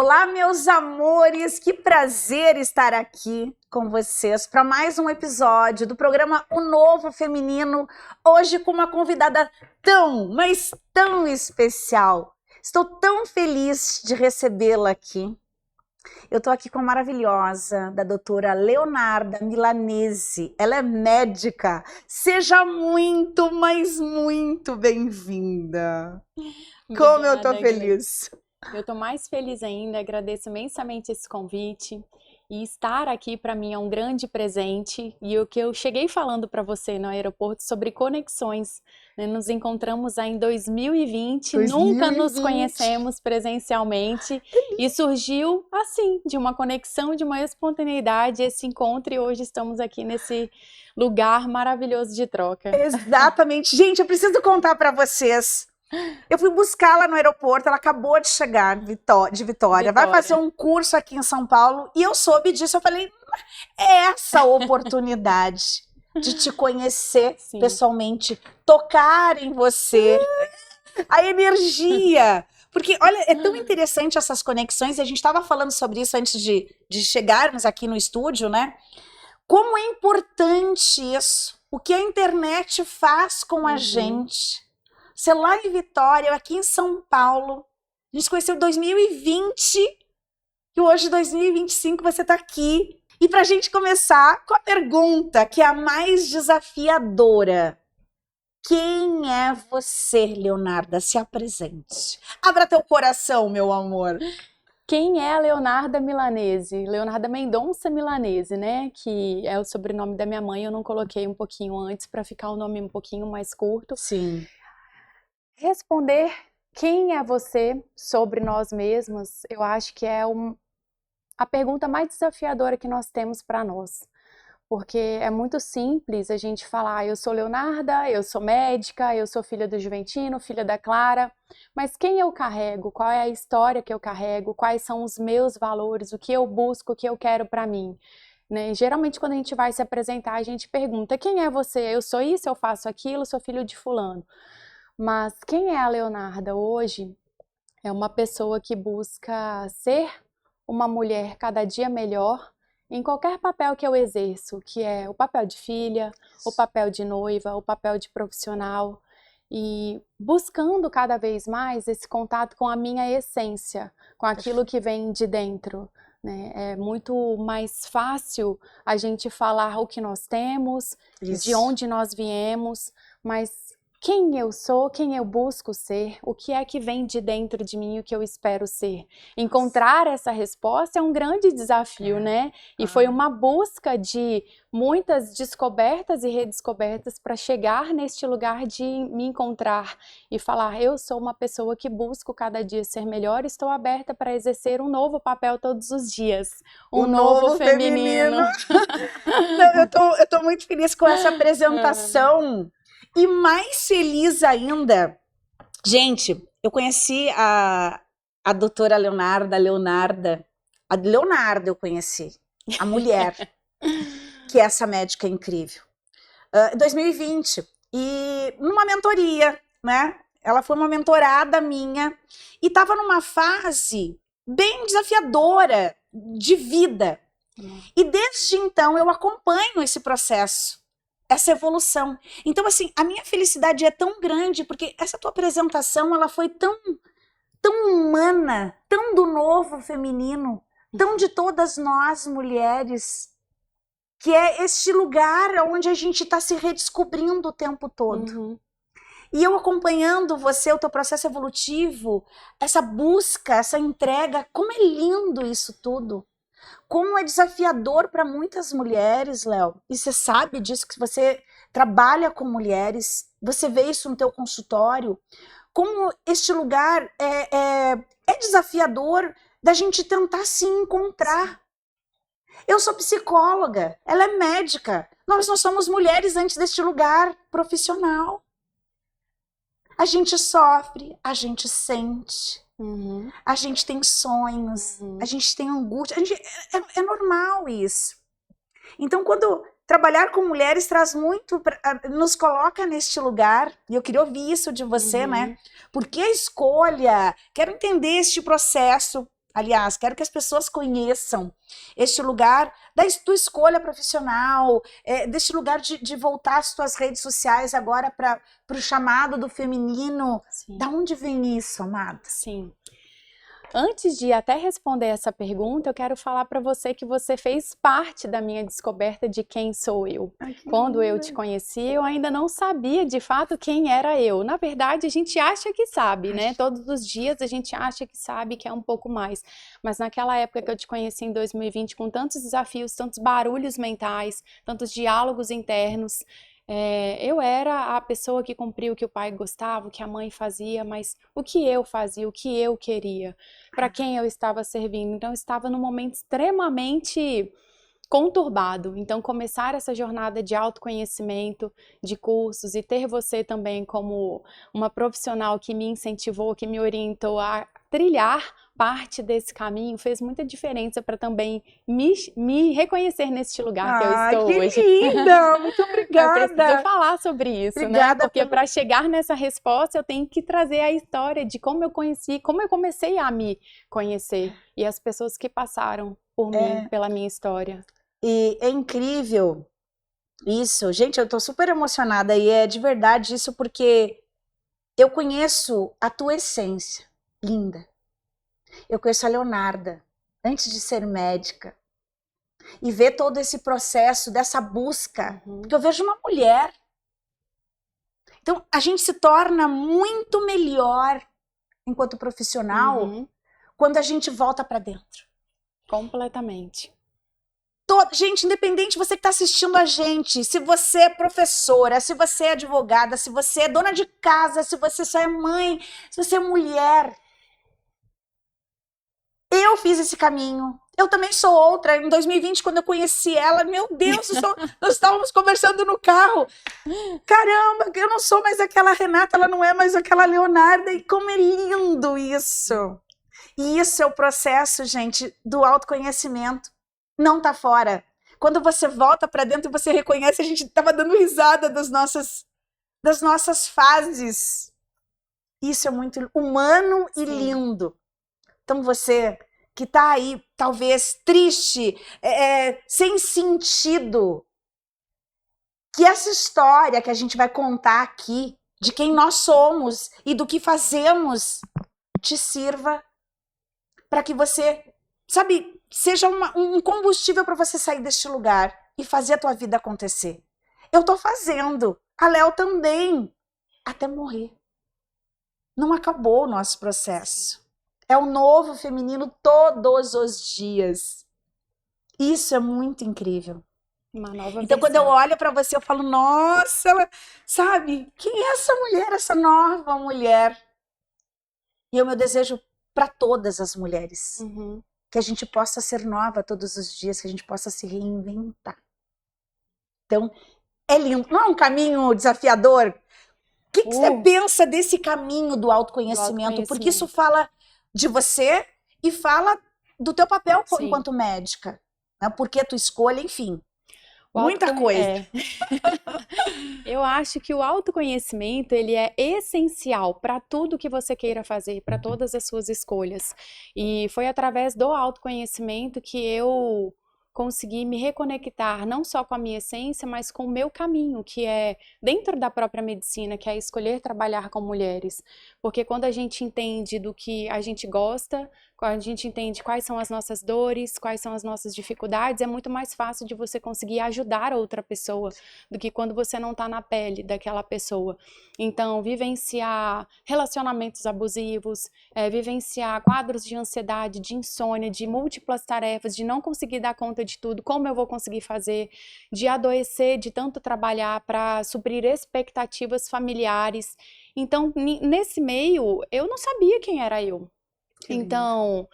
Olá, meus amores, que prazer estar aqui com vocês para mais um episódio do programa O Novo Feminino, hoje com uma convidada tão, mas tão especial. Estou tão feliz de recebê-la aqui. Eu estou aqui com a maravilhosa, da doutora Leonarda Milanese. Ela é médica. Seja muito, mas muito bem-vinda. Como eu estou feliz. Eu estou mais feliz ainda, agradeço imensamente esse convite. E estar aqui para mim é um grande presente. E o que eu cheguei falando para você no aeroporto sobre conexões, né? Nos encontramos aí em 2020, nunca nos conhecemos presencialmente. E surgiu assim, de uma conexão, de uma espontaneidade, esse encontro. E hoje estamos aqui nesse lugar maravilhoso de troca. Exatamente. Gente, eu preciso contar para vocês. Eu fui buscá-la no aeroporto, ela acabou de chegar de Vitória, vai fazer um curso aqui em São Paulo, e eu soube disso, eu falei, é essa oportunidade de te conhecer pessoalmente, tocar em você, a energia, porque olha, é tão interessante essas conexões, e a gente estava falando sobre isso antes de chegarmos aqui no estúdio, né? Como é importante isso, o que a internet faz com a gente. Você lá em Vitória, eu aqui em São Paulo, a gente se conheceu em 2020 e hoje, 2025, você está aqui. E para a gente começar com a pergunta que é a mais desafiadora. Quem é você, Leonarda? Se apresente. Abra teu coração, meu amor. Quem é a Leonarda Milanese? Leonarda Mendonça Milanese, né? Que é o sobrenome da minha mãe, eu não coloquei um pouquinho antes para ficar o nome um pouquinho mais curto. Sim. Responder quem é você sobre nós mesmos, eu acho que é a pergunta mais desafiadora que nós temos para nós. Porque é muito simples a gente falar, eu sou Leonarda, eu sou médica, eu sou filha do Juventino, filha da Clara, mas quem eu carrego? Qual é a história que eu carrego? Quais são os meus valores? O que eu busco, o que eu quero para mim? Né? Geralmente quando a gente vai se apresentar, a gente pergunta, quem é você? Eu sou isso, eu faço aquilo, sou filho de fulano. Mas quem é a Leonarda hoje é uma pessoa que busca ser uma mulher cada dia melhor em qualquer papel que eu exerço, que é o papel de filha, o papel de noiva, o papel de profissional, e buscando cada vez mais esse contato com a minha essência, com aquilo que vem de dentro. Né? É muito mais fácil a gente falar o que nós temos, de onde nós viemos, mas quem eu sou, quem eu busco ser, o que é que vem de dentro de mim, o que eu espero ser. Encontrar essa resposta é um grande desafio, né? E foi uma busca de muitas descobertas e redescobertas para chegar neste lugar de me encontrar e falar, eu sou uma pessoa que busco cada dia ser melhor, estou aberta para exercer um novo papel todos os dias. Um novo feminino. Não, eu tô muito feliz com essa apresentação. E mais feliz ainda, gente, eu conheci a doutora Leonarda, a Leonarda eu conheci, a mulher, que é essa médica incrível, em 2020, e numa mentoria, né, ela foi uma mentorada minha, e estava numa fase bem desafiadora de vida, e desde então eu acompanho esse processo, essa evolução. Então, assim, a minha felicidade é tão grande, porque essa tua apresentação, ela foi tão humana, tão do novo feminino, tão de todas nós mulheres, que é este lugar onde a gente está se redescobrindo o tempo todo. E eu acompanhando você, o teu processo evolutivo, essa busca, essa entrega, como é lindo isso tudo. Como é desafiador para muitas mulheres, Léo, e você sabe disso, que você trabalha com mulheres, você vê isso no teu consultório, como este lugar é desafiador da gente tentar se encontrar. Eu sou psicóloga, ela é médica, nós não somos mulheres antes deste lugar profissional. A gente sofre, a gente sente. A gente tem sonhos, a gente tem angústia, é normal isso. Então, quando trabalhar com mulheres traz muito, nos coloca neste lugar, e eu queria ouvir isso de você, né? Por que a escolha? Quero entender este processo. Aliás, quero que as pessoas conheçam este lugar da tua escolha profissional, deste lugar de voltar às tuas redes sociais agora para o chamado do feminino. Sim. Da onde vem isso, amada? Sim. Antes de até responder essa pergunta, eu quero falar para você que você fez parte da minha descoberta de quem sou eu. Quando eu te conheci, eu ainda não sabia de fato quem era eu. Na verdade, a gente acha que sabe, né? Todos os dias a gente acha que sabe, que é um pouco mais. Mas naquela época que eu te conheci em 2020, com tantos desafios, tantos barulhos mentais, tantos diálogos internos, eu era a pessoa que cumpria o que o pai gostava, o que a mãe fazia, mas o que eu fazia, o que eu queria, para quem eu estava servindo. Então, eu estava num momento extremamente conturbado. Então, começar essa jornada de autoconhecimento, de cursos, e ter você também como uma profissional que me incentivou, que me orientou a trilhar parte desse caminho, fez muita diferença para também me reconhecer neste lugar que eu estou que hoje. linda! Muito obrigada! Eu preciso falar sobre isso, Obrigada, né? Porque para chegar nessa resposta, eu tenho que trazer a história de como eu conheci, como eu comecei a me conhecer e as pessoas que passaram por mim, pela minha história. E é incrível isso. Gente, eu tô super emocionada e é de verdade isso porque eu conheço a tua essência, linda. Eu conheço a Leonarda, antes de ser médica. E ver todo esse processo dessa busca, porque eu vejo uma mulher. Então, a gente se torna muito melhor enquanto profissional quando a gente volta para dentro. Completamente. Gente, independente, você que está assistindo a gente, se você é professora, se você é advogada, se você é dona de casa, se você só é mãe, se você é mulher, eu fiz esse caminho. Eu também sou outra. Em 2020, quando eu conheci ela, meu Deus, nós estávamos conversando no carro. Caramba, eu não sou mais aquela Renata, ela não é mais aquela Leonarda. E como é lindo isso. E isso é o processo, gente, do autoconhecimento. Não tá fora. Quando você volta para dentro e você reconhece, a gente estava dando risada das nossas fases. Isso é muito humano e lindo. Então você que está aí, talvez triste, sem sentido, que essa história que a gente vai contar aqui, de quem nós somos e do que fazemos, te sirva para que você, sabe, seja um combustível para você sair deste lugar e fazer a tua vida acontecer. Eu tô fazendo, a Léo também, até morrer. Não acabou o nosso processo. É o novo feminino todos os dias. Isso é muito incrível. Uma nova então, versão. quando eu olho para você, eu falo, nossa, ela, sabe, quem é essa mulher, essa nova mulher? E é o meu desejo para todas as mulheres. Que a gente possa ser nova todos os dias, que a gente possa se reinventar. Então, é lindo. Não é um caminho desafiador? O que você pensa desse caminho do autoconhecimento? Porque isso fala de você e fala do teu papel enquanto médica, né? Porque a tua escolha, enfim, muita coisa. Eu acho que o autoconhecimento, ele é essencial para tudo que você queira fazer, para todas as suas escolhas. E foi através do autoconhecimento que eu consegui me reconectar não só com a minha essência, mas com o meu caminho, que é dentro da própria medicina, que é escolher trabalhar com mulheres. Porque quando a gente entende do que a gente gosta, quando a gente entende quais são as nossas dores, quais são as nossas dificuldades, é muito mais fácil de você conseguir ajudar outra pessoa do que quando você não está na pele daquela pessoa. Então, vivenciar relacionamentos abusivos, vivenciar quadros de ansiedade, de insônia, de múltiplas tarefas, de não conseguir dar conta de tudo, como eu vou conseguir fazer, de adoecer, de tanto trabalhar para suprir expectativas familiares. Então, nesse meio, eu não sabia quem era eu. Então,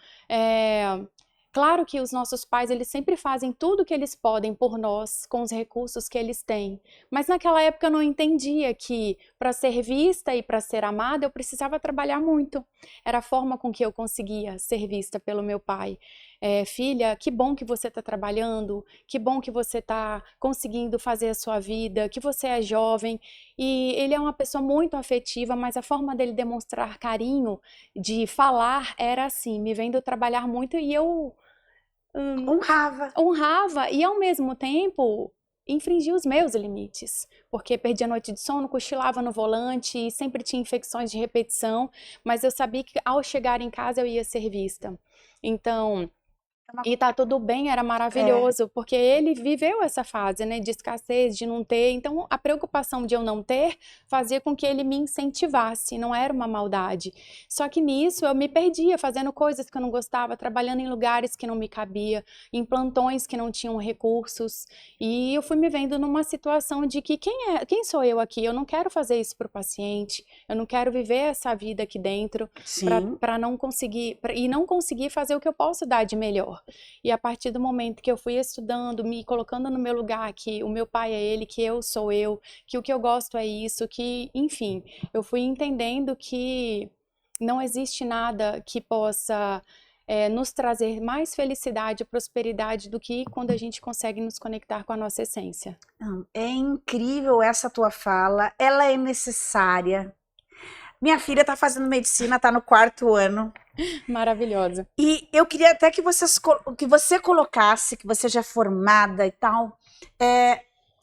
claro que os nossos pais, eles sempre fazem tudo o que eles podem por nós, com os recursos que eles têm. Mas naquela época eu não entendia que para ser vista e para ser amada, eu precisava trabalhar muito. Era a forma com que eu conseguia ser vista pelo meu pai. Filha, que bom que você está trabalhando, que bom que você está conseguindo fazer a sua vida, que você é jovem. E ele é uma pessoa muito afetiva, mas a forma dele demonstrar carinho, de falar, era assim, me vendo trabalhar muito e eu Honrava. honrava e ao mesmo tempo infringia os meus limites, porque perdia a noite de sono, cochilava no volante e sempre tinha infecções de repetição, mas eu sabia que ao chegar em casa eu ia ser vista. Então, e tá tudo bem, era maravilhoso, porque ele viveu essa fase, né, de escassez, de não ter. Então, a preocupação de eu não ter fazia com que ele me incentivasse, não era uma maldade. Só que nisso eu me perdia, fazendo coisas que eu não gostava, trabalhando em lugares que não me cabia, em plantões que não tinham recursos. E eu fui me vendo numa situação de que quem sou eu aqui? Eu não quero fazer isso pro paciente, eu não quero viver essa vida aqui dentro Sim. para não conseguir e não conseguir fazer o que eu posso dar de melhor. E a partir do momento que eu fui estudando, me colocando no meu lugar, que o meu pai é ele, que eu sou eu, que o que eu gosto é isso, que, enfim, eu fui entendendo que não existe nada que possa nos trazer mais felicidade e prosperidade do que quando a gente consegue nos conectar com a nossa essência. É incrível essa tua fala, ela é necessária. Minha filha tá fazendo medicina, tá no 4º ano. Maravilhosa. E eu queria até que você colocasse, que você já é formada e tal,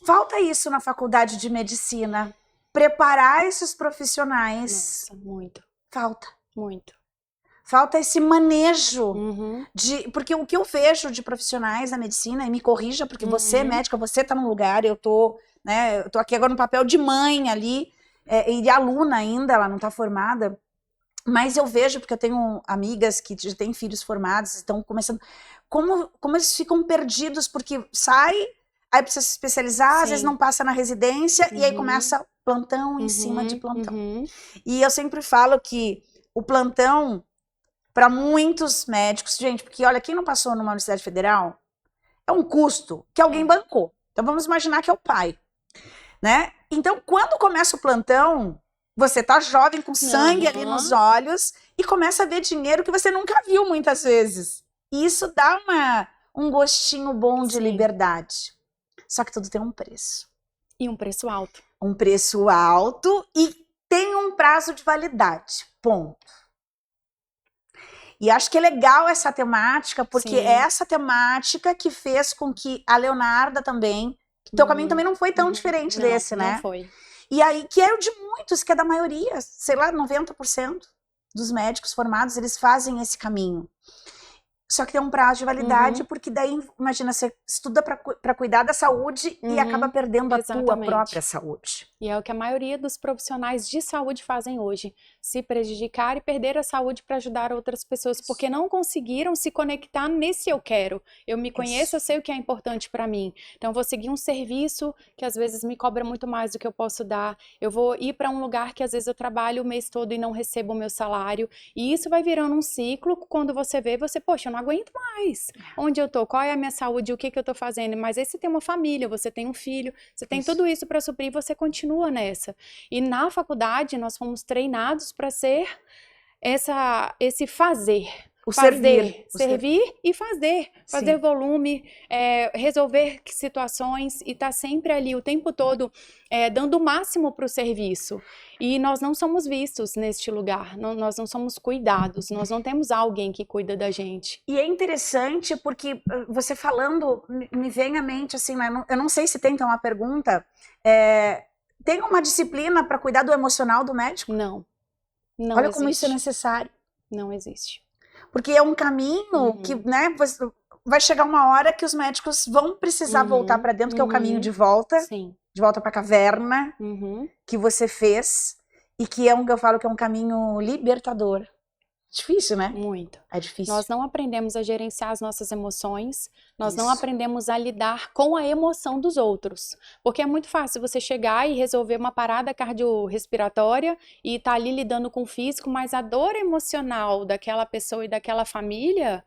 falta isso na faculdade de medicina, preparar esses profissionais. Nossa, muito, Falta. muito. Falta esse manejo Uhum, porque o que eu vejo de profissionais da medicina, e me corrija, porque você é uhum. médica, você tá num lugar, eu tô aqui agora no papel de mãe ali, e de aluna ainda, ela não tá formada. Mas eu vejo, porque eu tenho amigas que já têm filhos formados, estão começando, como eles ficam perdidos, porque sai, aí precisa se especializar, às vezes Sim. não passa na residência, e aí Uhum, começa plantão em cima de uhum, plantão. uhum. E eu sempre falo que o plantão, para muitos médicos, gente, porque olha, quem não passou numa universidade federal, é um custo que alguém bancou. Então vamos imaginar que é o pai, né? Então, quando começa o plantão, você tá jovem, com sangue ali nos olhos, e começa a ver dinheiro que você nunca viu muitas vezes. E isso dá um gostinho bom de Sim. liberdade. Só que tudo tem um preço. E um preço alto. Um preço alto e tem um prazo de validade. Ponto. E acho que é legal essa temática, porque Sim. é essa temática que fez com que a Leonarda também, que teu caminho também não foi tão diferente desse, né? Não foi. E aí, que é o de muitos, que é da maioria, sei lá, 90% dos médicos formados, eles fazem esse caminho. Só que tem um prazo de validade, porque daí, imagina, você estuda para cuidar da saúde e acaba perdendo a tua Exatamente. própria saúde. E é o que a maioria dos profissionais de saúde fazem hoje, se prejudicar e perder a saúde para ajudar outras pessoas, porque não conseguiram se conectar nesse eu quero. Eu me conheço, eu sei o que é importante para mim. Então eu vou seguir um serviço que às vezes me cobra muito mais do que eu posso dar. Eu vou ir para um lugar que às vezes eu trabalho o mês todo e não recebo o meu salário. E isso vai virando um ciclo, quando você vê, poxa, eu não aguento mais. Onde eu tô? Qual é a minha saúde? O que eu tô fazendo? Mas aí você tem uma família, você tem um filho, você tem tudo isso para suprir e você continua nessa. E na faculdade nós fomos treinados para ser esse fazer. Servir e fazer volume, resolver situações e estar sempre ali o tempo todo dando o máximo para o serviço. E nós não somos vistos neste lugar, nós não somos cuidados, nós não temos alguém que cuida da gente. E é interessante porque você falando, me vem à mente assim, eu não sei se tem uma pergunta, tem uma disciplina para cuidar do emocional do médico? Não Olha existe. Como isso é necessário. Não existe. Porque é um caminho que, né, vai chegar uma hora que os médicos vão precisar voltar para dentro, que é o caminho de volta. Sim. De volta para a caverna que você fez, e que eu falo que é um caminho libertador. Difícil, né? Muito. É difícil. Nós não aprendemos a gerenciar as nossas emoções, nós não aprendemos a lidar com a emoção dos outros. Porque é muito fácil você chegar e resolver uma parada cardiorrespiratória e estar ali lidando com o físico, mas a dor emocional daquela pessoa e daquela família...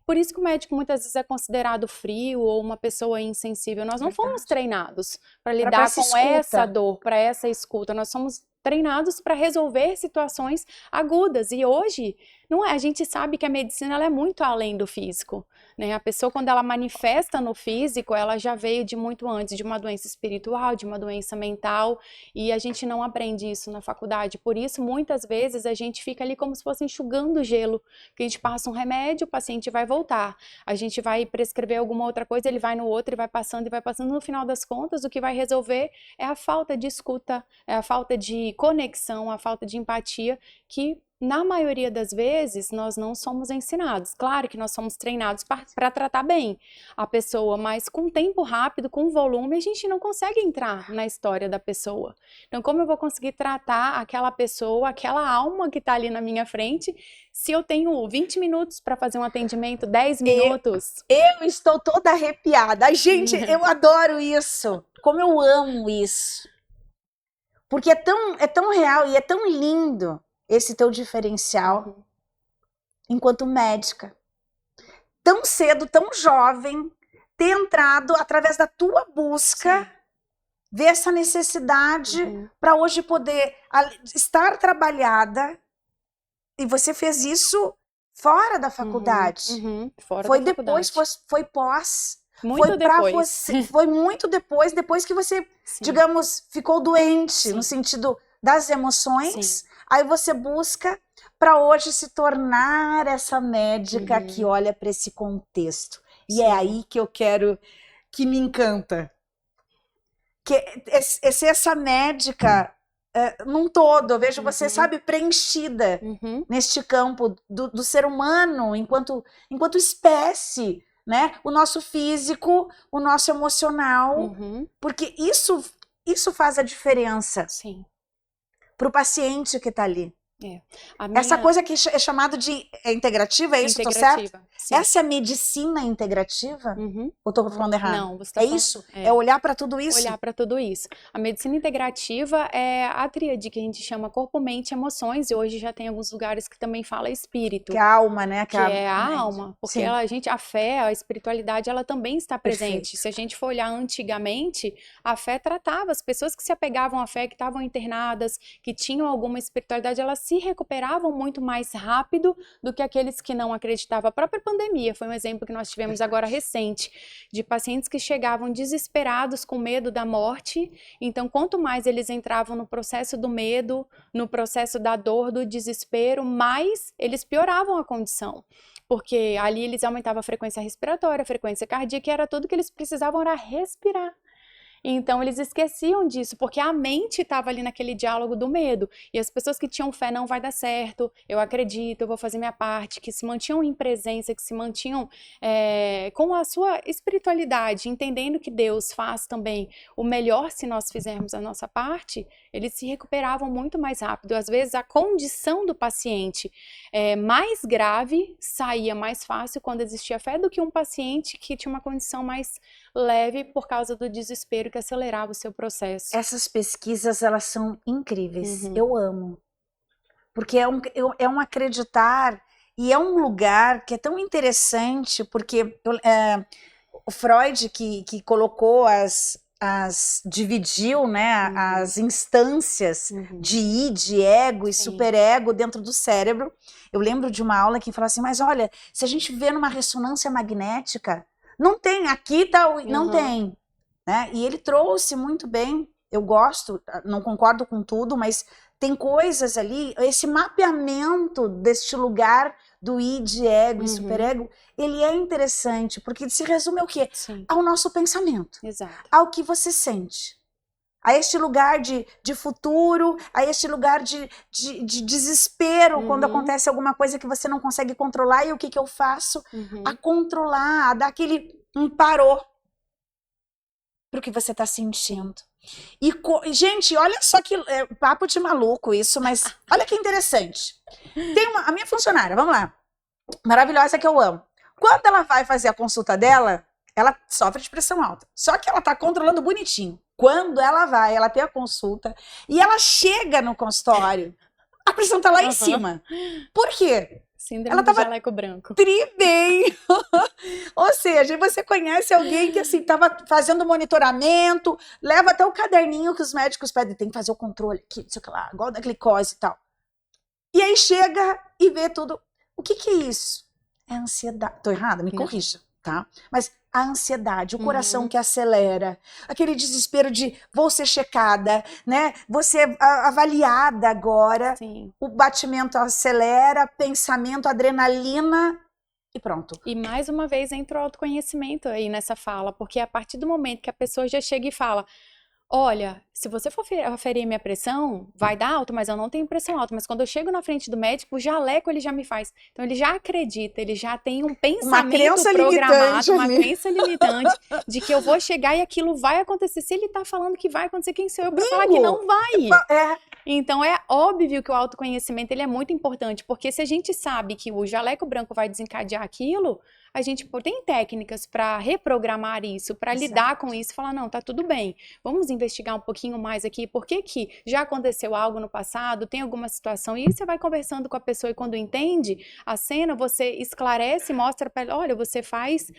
Por isso que o médico muitas vezes é considerado frio ou uma pessoa insensível. Nós não fomos treinados para lidar com essa dor, para essa escuta. Nós somos treinados para resolver situações agudas. E hoje Não é, a gente sabe que a medicina ela é muito além do físico, né? A pessoa, quando ela manifesta no físico, ela já veio de muito antes, de uma doença espiritual, de uma doença mental, e a gente não aprende isso na faculdade. Por isso, muitas vezes, a gente fica ali como se fosse enxugando gelo, que a gente passa um remédio, o paciente vai voltar. A gente vai prescrever alguma outra coisa, ele vai no outro, e vai passando, e vai passando. No final das contas, o que vai resolver é a falta de escuta, é a falta de conexão, a falta de empatia, que na maioria das vezes nós não somos ensinados. Claro que nós somos treinados para tratar bem a pessoa, mas com tempo rápido, com volume, a gente não consegue entrar na história da pessoa. Então, como eu vou conseguir tratar aquela pessoa, aquela alma que está ali na minha frente, se eu tenho 20 minutos para fazer um atendimento, 10 minutos? Eu estou toda arrepiada. Ai, gente, eu adoro isso. Como eu amo isso. Porque é tão real e é tão lindo esse teu diferencial enquanto médica. Tão cedo, tão jovem, ter entrado através da tua busca, ver essa necessidade para hoje poder estar trabalhada. E você fez isso fora da faculdade. Fora foi da depois, faculdade. foi pós. Muito foi para depois. você, foi muito depois que você, digamos, ficou doente no sentido das emoções. Aí você busca para hoje se tornar essa médica que olha para esse contexto. E é aí que eu quero, que me encanta. Que é ser essa médica num todo. Eu vejo você, sabe, preenchida neste campo do ser humano enquanto espécie, né? O nosso físico, o nosso emocional. Porque isso faz a diferença. Para o paciente que está ali. Essa coisa que é chamada de integrativa, é isso? Estou certo? Essa é a medicina integrativa? Ou estou falando errado? Não, você tá falando, isso? É olhar para tudo isso? Olhar para tudo isso. A medicina integrativa é a tríade que a gente chama corpo, mente e emoções, e hoje já tem alguns lugares que também fala espírito. Que é a alma, né? Que é a alma, porque a fé, a espiritualidade, ela também está presente. Se a gente for olhar antigamente, a fé tratava as pessoas que se apegavam à fé, que estavam internadas, que tinham alguma espiritualidade, elas se recuperavam muito mais rápido do que aqueles que não acreditavam. A própria pandemia foi um exemplo que nós tivemos agora recente, de pacientes que chegavam desesperados com medo da morte. Então, quanto mais eles entravam no processo do medo, no processo da dor, do desespero, mais eles pioravam a condição. Porque ali eles aumentavam a frequência respiratória, a frequência cardíaca, e era tudo que eles precisavam era respirar. Então eles esqueciam disso, porque a mente estava ali naquele diálogo do medo. E as pessoas que tinham fé, não vai dar certo, eu acredito, eu vou fazer minha parte, que se mantinham em presença, que se mantinham com a sua espiritualidade, entendendo que Deus faz também o melhor se nós fizermos a nossa parte, eles se recuperavam muito mais rápido. Às vezes a condição do paciente mais grave saía mais fácil quando existia fé do que um paciente que tinha uma condição mais leve por causa do desespero que acelerava o seu processo. Essas pesquisas, elas são incríveis. Eu amo. Porque é um acreditar e é um lugar que é tão interessante, porque o Freud que colocou dividiu, né, as instâncias de id, ego e superego dentro do cérebro. Eu lembro de uma aula que falou assim, mas olha, se a gente vê numa ressonância magnética, não tem, aqui tá, não tem. Né? E ele trouxe muito bem, eu gosto, não concordo com tudo, mas tem coisas ali, esse mapeamento deste lugar do id, ego e superego, ele é interessante, porque se resume ao quê? Ao nosso pensamento, ao que você sente, a este lugar de futuro, a este lugar de desespero, quando acontece alguma coisa que você não consegue controlar, e o que eu faço? A controlar, a dar aquele parou para o que você está sentindo. E, gente, olha só que papo de maluco isso, mas olha que interessante. Tem a minha funcionária, vamos lá, maravilhosa, que eu amo. Quando ela vai fazer a consulta dela, ela sofre de pressão alta. Só que ela tá controlando bonitinho. Quando ela vai, ela tem a consulta e ela chega no consultório, a pressão tá lá em cima. Por quê? Síndrome ela do tava jaleco branco. Bem. Ou seja, você conhece alguém que assim tava fazendo monitoramento, leva até o caderninho que os médicos pedem, tem que fazer o controle aqui, não sei o que lá, igual da glicose e tal. E aí chega e vê tudo. O que é isso? É ansiedade. Tô errada? Me Não. corrija, tá? Mas a ansiedade, o coração Uhum. que acelera, aquele desespero de vou ser checada, né? Vou ser avaliada agora. Sim. O batimento acelera, pensamento, adrenalina e pronto. E mais uma vez entra o autoconhecimento aí nessa fala, porque a partir do momento que a pessoa já chega e fala: olha, se você for aferir minha pressão, vai dar alto, mas eu não tenho pressão alta. Mas quando eu chego na frente do médico, o jaleco ele já me faz. Então ele já acredita, ele já tem um pensamento crença programado, limitante uma ali. crença limitante de que eu vou chegar e aquilo vai acontecer. Se ele tá falando que vai acontecer, quem sou eu pra falar que não vai? É. Então é óbvio que o autoconhecimento ele é muito importante, porque se a gente sabe que o jaleco branco vai desencadear aquilo, a gente tem técnicas para reprogramar isso, para lidar com isso, falar não, tá tudo bem. Vamos investigar um pouquinho mais aqui, por que que já aconteceu algo no passado, tem alguma situação, e aí você vai conversando com a pessoa e quando entende a cena, você esclarece, mostra para ele, olha, você faz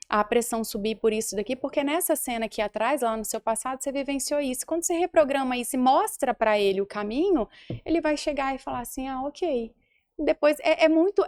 a pressão subir por isso daqui, porque nessa cena aqui atrás, lá no seu passado, você vivenciou isso. Quando você reprograma isso e mostra para ele o caminho, ele vai chegar e falar assim, ah, ok. Depois, é muito,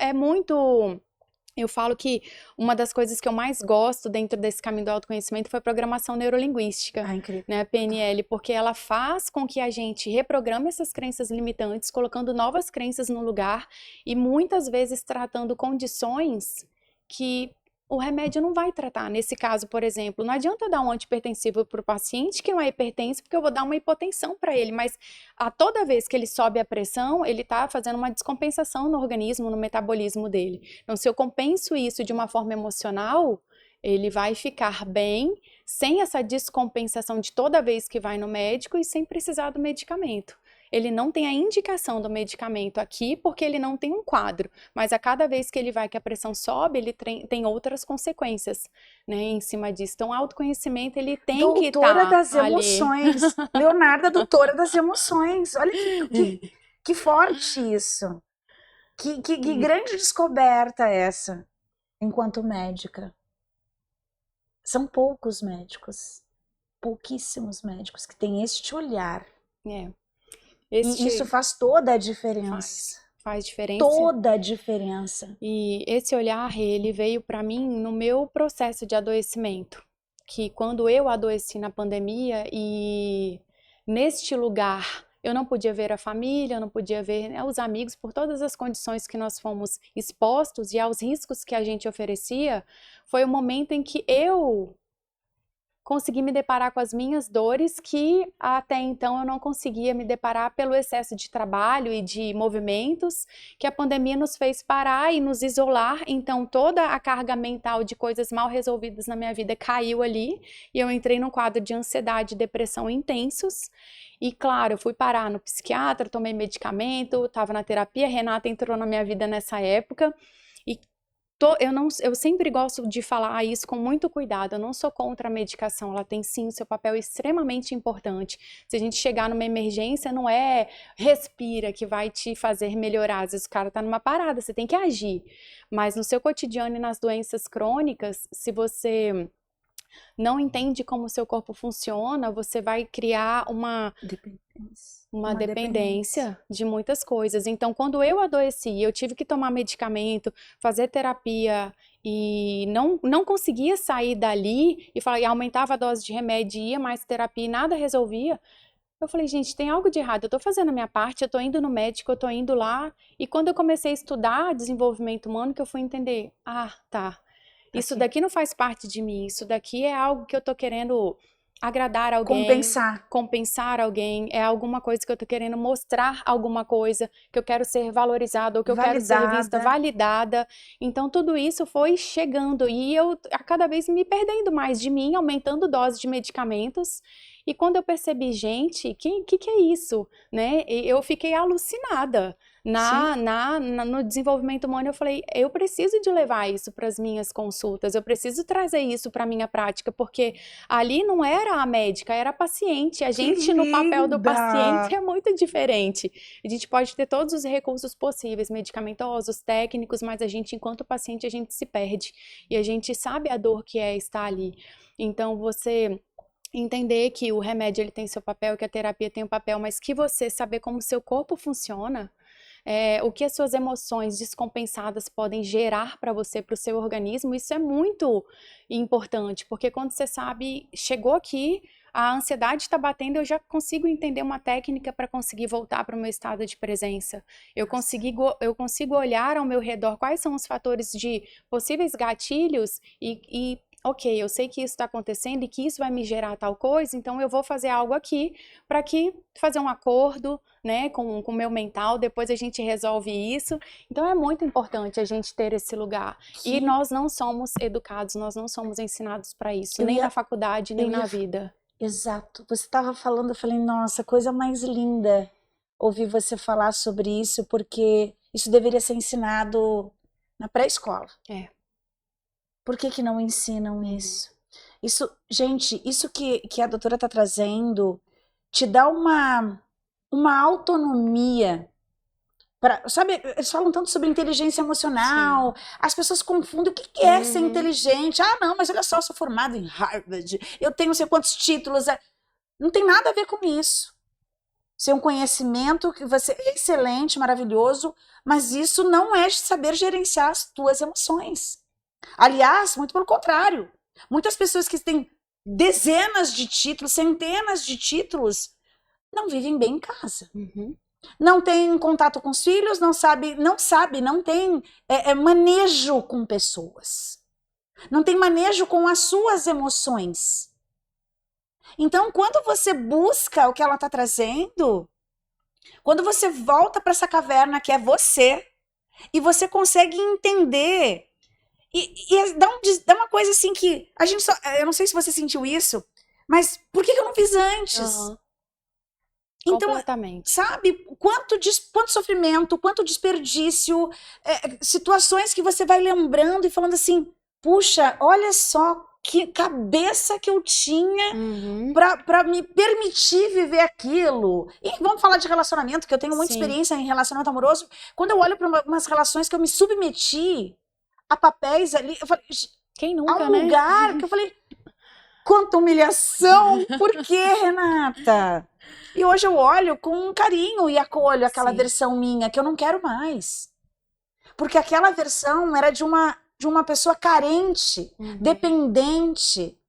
eu falo que uma das coisas que eu mais gosto dentro desse caminho do autoconhecimento foi a programação neurolinguística, Incrível. né, a PNL, porque ela faz com que a gente reprograme essas crenças limitantes, colocando novas crenças no lugar e muitas vezes tratando condições que o remédio não vai tratar. Nesse caso, por exemplo, não adianta eu dar um antihipertensivo para o paciente que não é hipertenso, porque eu vou dar uma hipotensão para ele, mas a toda vez que ele sobe a pressão, ele está fazendo uma descompensação no organismo, no metabolismo dele. Então, se eu compenso isso de uma forma emocional, ele vai ficar bem, sem essa descompensação de toda vez que vai no médico e sem precisar do medicamento. Ele não tem a indicação do medicamento aqui porque ele não tem um quadro, mas a cada vez que ele vai que a pressão sobe, ele tem outras consequências, né, em cima disso. Então, o autoconhecimento, ele tem que estar Doutora das ali. emoções. Leonardo, doutora das emoções. Olha que forte isso. Que grande descoberta essa, enquanto médica. São poucos médicos, pouquíssimos médicos que têm este olhar. É. E isso faz toda a diferença. Faz diferença. Toda a diferença. E esse olhar, ele veio para mim no meu processo de adoecimento. Que quando eu adoeci na pandemia e neste lugar eu não podia ver a família, eu não podia ver, né, os amigos, por todas as condições que nós fomos expostos e aos riscos que a gente oferecia, foi o momento em que eu consegui me deparar com as minhas dores que até então eu não conseguia me deparar pelo excesso de trabalho e de movimentos que a pandemia nos fez parar e nos isolar. Então toda a carga mental de coisas mal resolvidas na minha vida caiu ali e eu entrei num quadro de ansiedade e depressão intensos. E claro, eu fui parar no psiquiatra, tomei medicamento, estava na terapia, Renata entrou na minha vida nessa época. Eu sempre gosto de falar isso com muito cuidado, eu não sou contra a medicação, ela tem sim o seu papel extremamente importante. Se a gente chegar numa emergência, não é respira que vai te fazer melhorar, às vezes o cara tá numa parada, você tem que agir. Mas no seu cotidiano e nas doenças crônicas, se você não entende como o seu corpo funciona, você vai criar uma dependência de muitas coisas. Então, quando eu adoeci, eu tive que tomar medicamento, fazer terapia e não conseguia sair dali e aumentava a dose de remédio, ia mais terapia e nada resolvia. Eu falei, gente, tem algo de errado, eu tô fazendo a minha parte, eu tô indo no médico, eu tô indo lá. E quando eu comecei a estudar desenvolvimento humano, que eu fui entender, tá, isso daqui não faz parte de mim, isso daqui é algo que eu tô querendo agradar alguém, compensar alguém, é alguma coisa que eu tô querendo mostrar alguma coisa, que eu quero ser valorizada, ou que eu quero ser vista, validada. Então tudo isso foi chegando e eu a cada vez me perdendo mais de mim, aumentando dose de medicamentos. E quando eu percebi, gente, que é isso, né? Eu fiquei alucinada. No desenvolvimento humano, eu falei, eu preciso de levar isso para as minhas consultas, eu preciso trazer isso para a minha prática, porque ali não era a médica, era a paciente. A gente, no papel do paciente, é muito diferente. A gente pode ter todos os recursos possíveis, medicamentosos, técnicos, mas a gente, enquanto paciente, a gente se perde. E a gente sabe a dor que é estar ali. Então, você entender que o remédio ele tem seu papel, que a terapia tem um papel, mas que você saber como o seu corpo funciona, o que as suas emoções descompensadas podem gerar para você, para o seu organismo, isso é muito importante, porque quando você sabe, chegou aqui, a ansiedade está batendo, eu já consigo entender uma técnica para conseguir voltar para o meu estado de presença. Eu consigo olhar ao meu redor quais são os fatores de possíveis gatilhos e ok, eu sei que isso está acontecendo e que isso vai me gerar tal coisa, então eu vou fazer algo aqui para fazer um acordo, né, com o meu mental, depois a gente resolve isso. Então é muito importante a gente ter esse lugar. E nós não somos educados, nós não somos ensinados para isso, nem na faculdade, nem na vida. Exato. Você estava falando, eu falei, nossa, coisa mais linda ouvir você falar sobre isso, porque isso deveria ser ensinado na pré-escola. Por que não ensinam isso? Isso, gente, isso que a doutora está trazendo te dá uma autonomia. Sabe, eles falam tanto sobre inteligência emocional, as pessoas confundem o que é ser inteligente. Ah, não, mas olha só, eu sou formada em Harvard, eu tenho não sei quantos títulos. Não tem nada a ver com isso. Ser um conhecimento que você é excelente, maravilhoso, mas isso não é saber gerenciar as tuas emoções. Aliás, muito pelo contrário. Muitas pessoas que têm dezenas de títulos, centenas de títulos, não vivem bem em casa. Não tem contato com os filhos, não tem manejo com pessoas. Não tem manejo com as suas emoções. Então, quando você busca o que ela está trazendo, quando você volta para essa caverna que é você, e você consegue entender, e dá uma coisa assim que a gente eu não sei se você sentiu isso, mas por que eu não fiz antes? Então, completamente. Sabe, quanto sofrimento, quanto desperdício, situações que você vai lembrando e falando assim, puxa, olha só que cabeça que eu tinha para me permitir viver aquilo. E vamos falar de relacionamento, que eu tenho muita experiência em relacionamento amoroso. Quando eu olho para umas relações que eu me submeti a papéis ali, eu falei, quem nunca, há um lugar que eu falei, quanta humilhação, por quê, Renata? E hoje eu olho com carinho e acolho aquela versão minha que eu não quero mais. Porque aquela versão era de uma pessoa carente, dependente.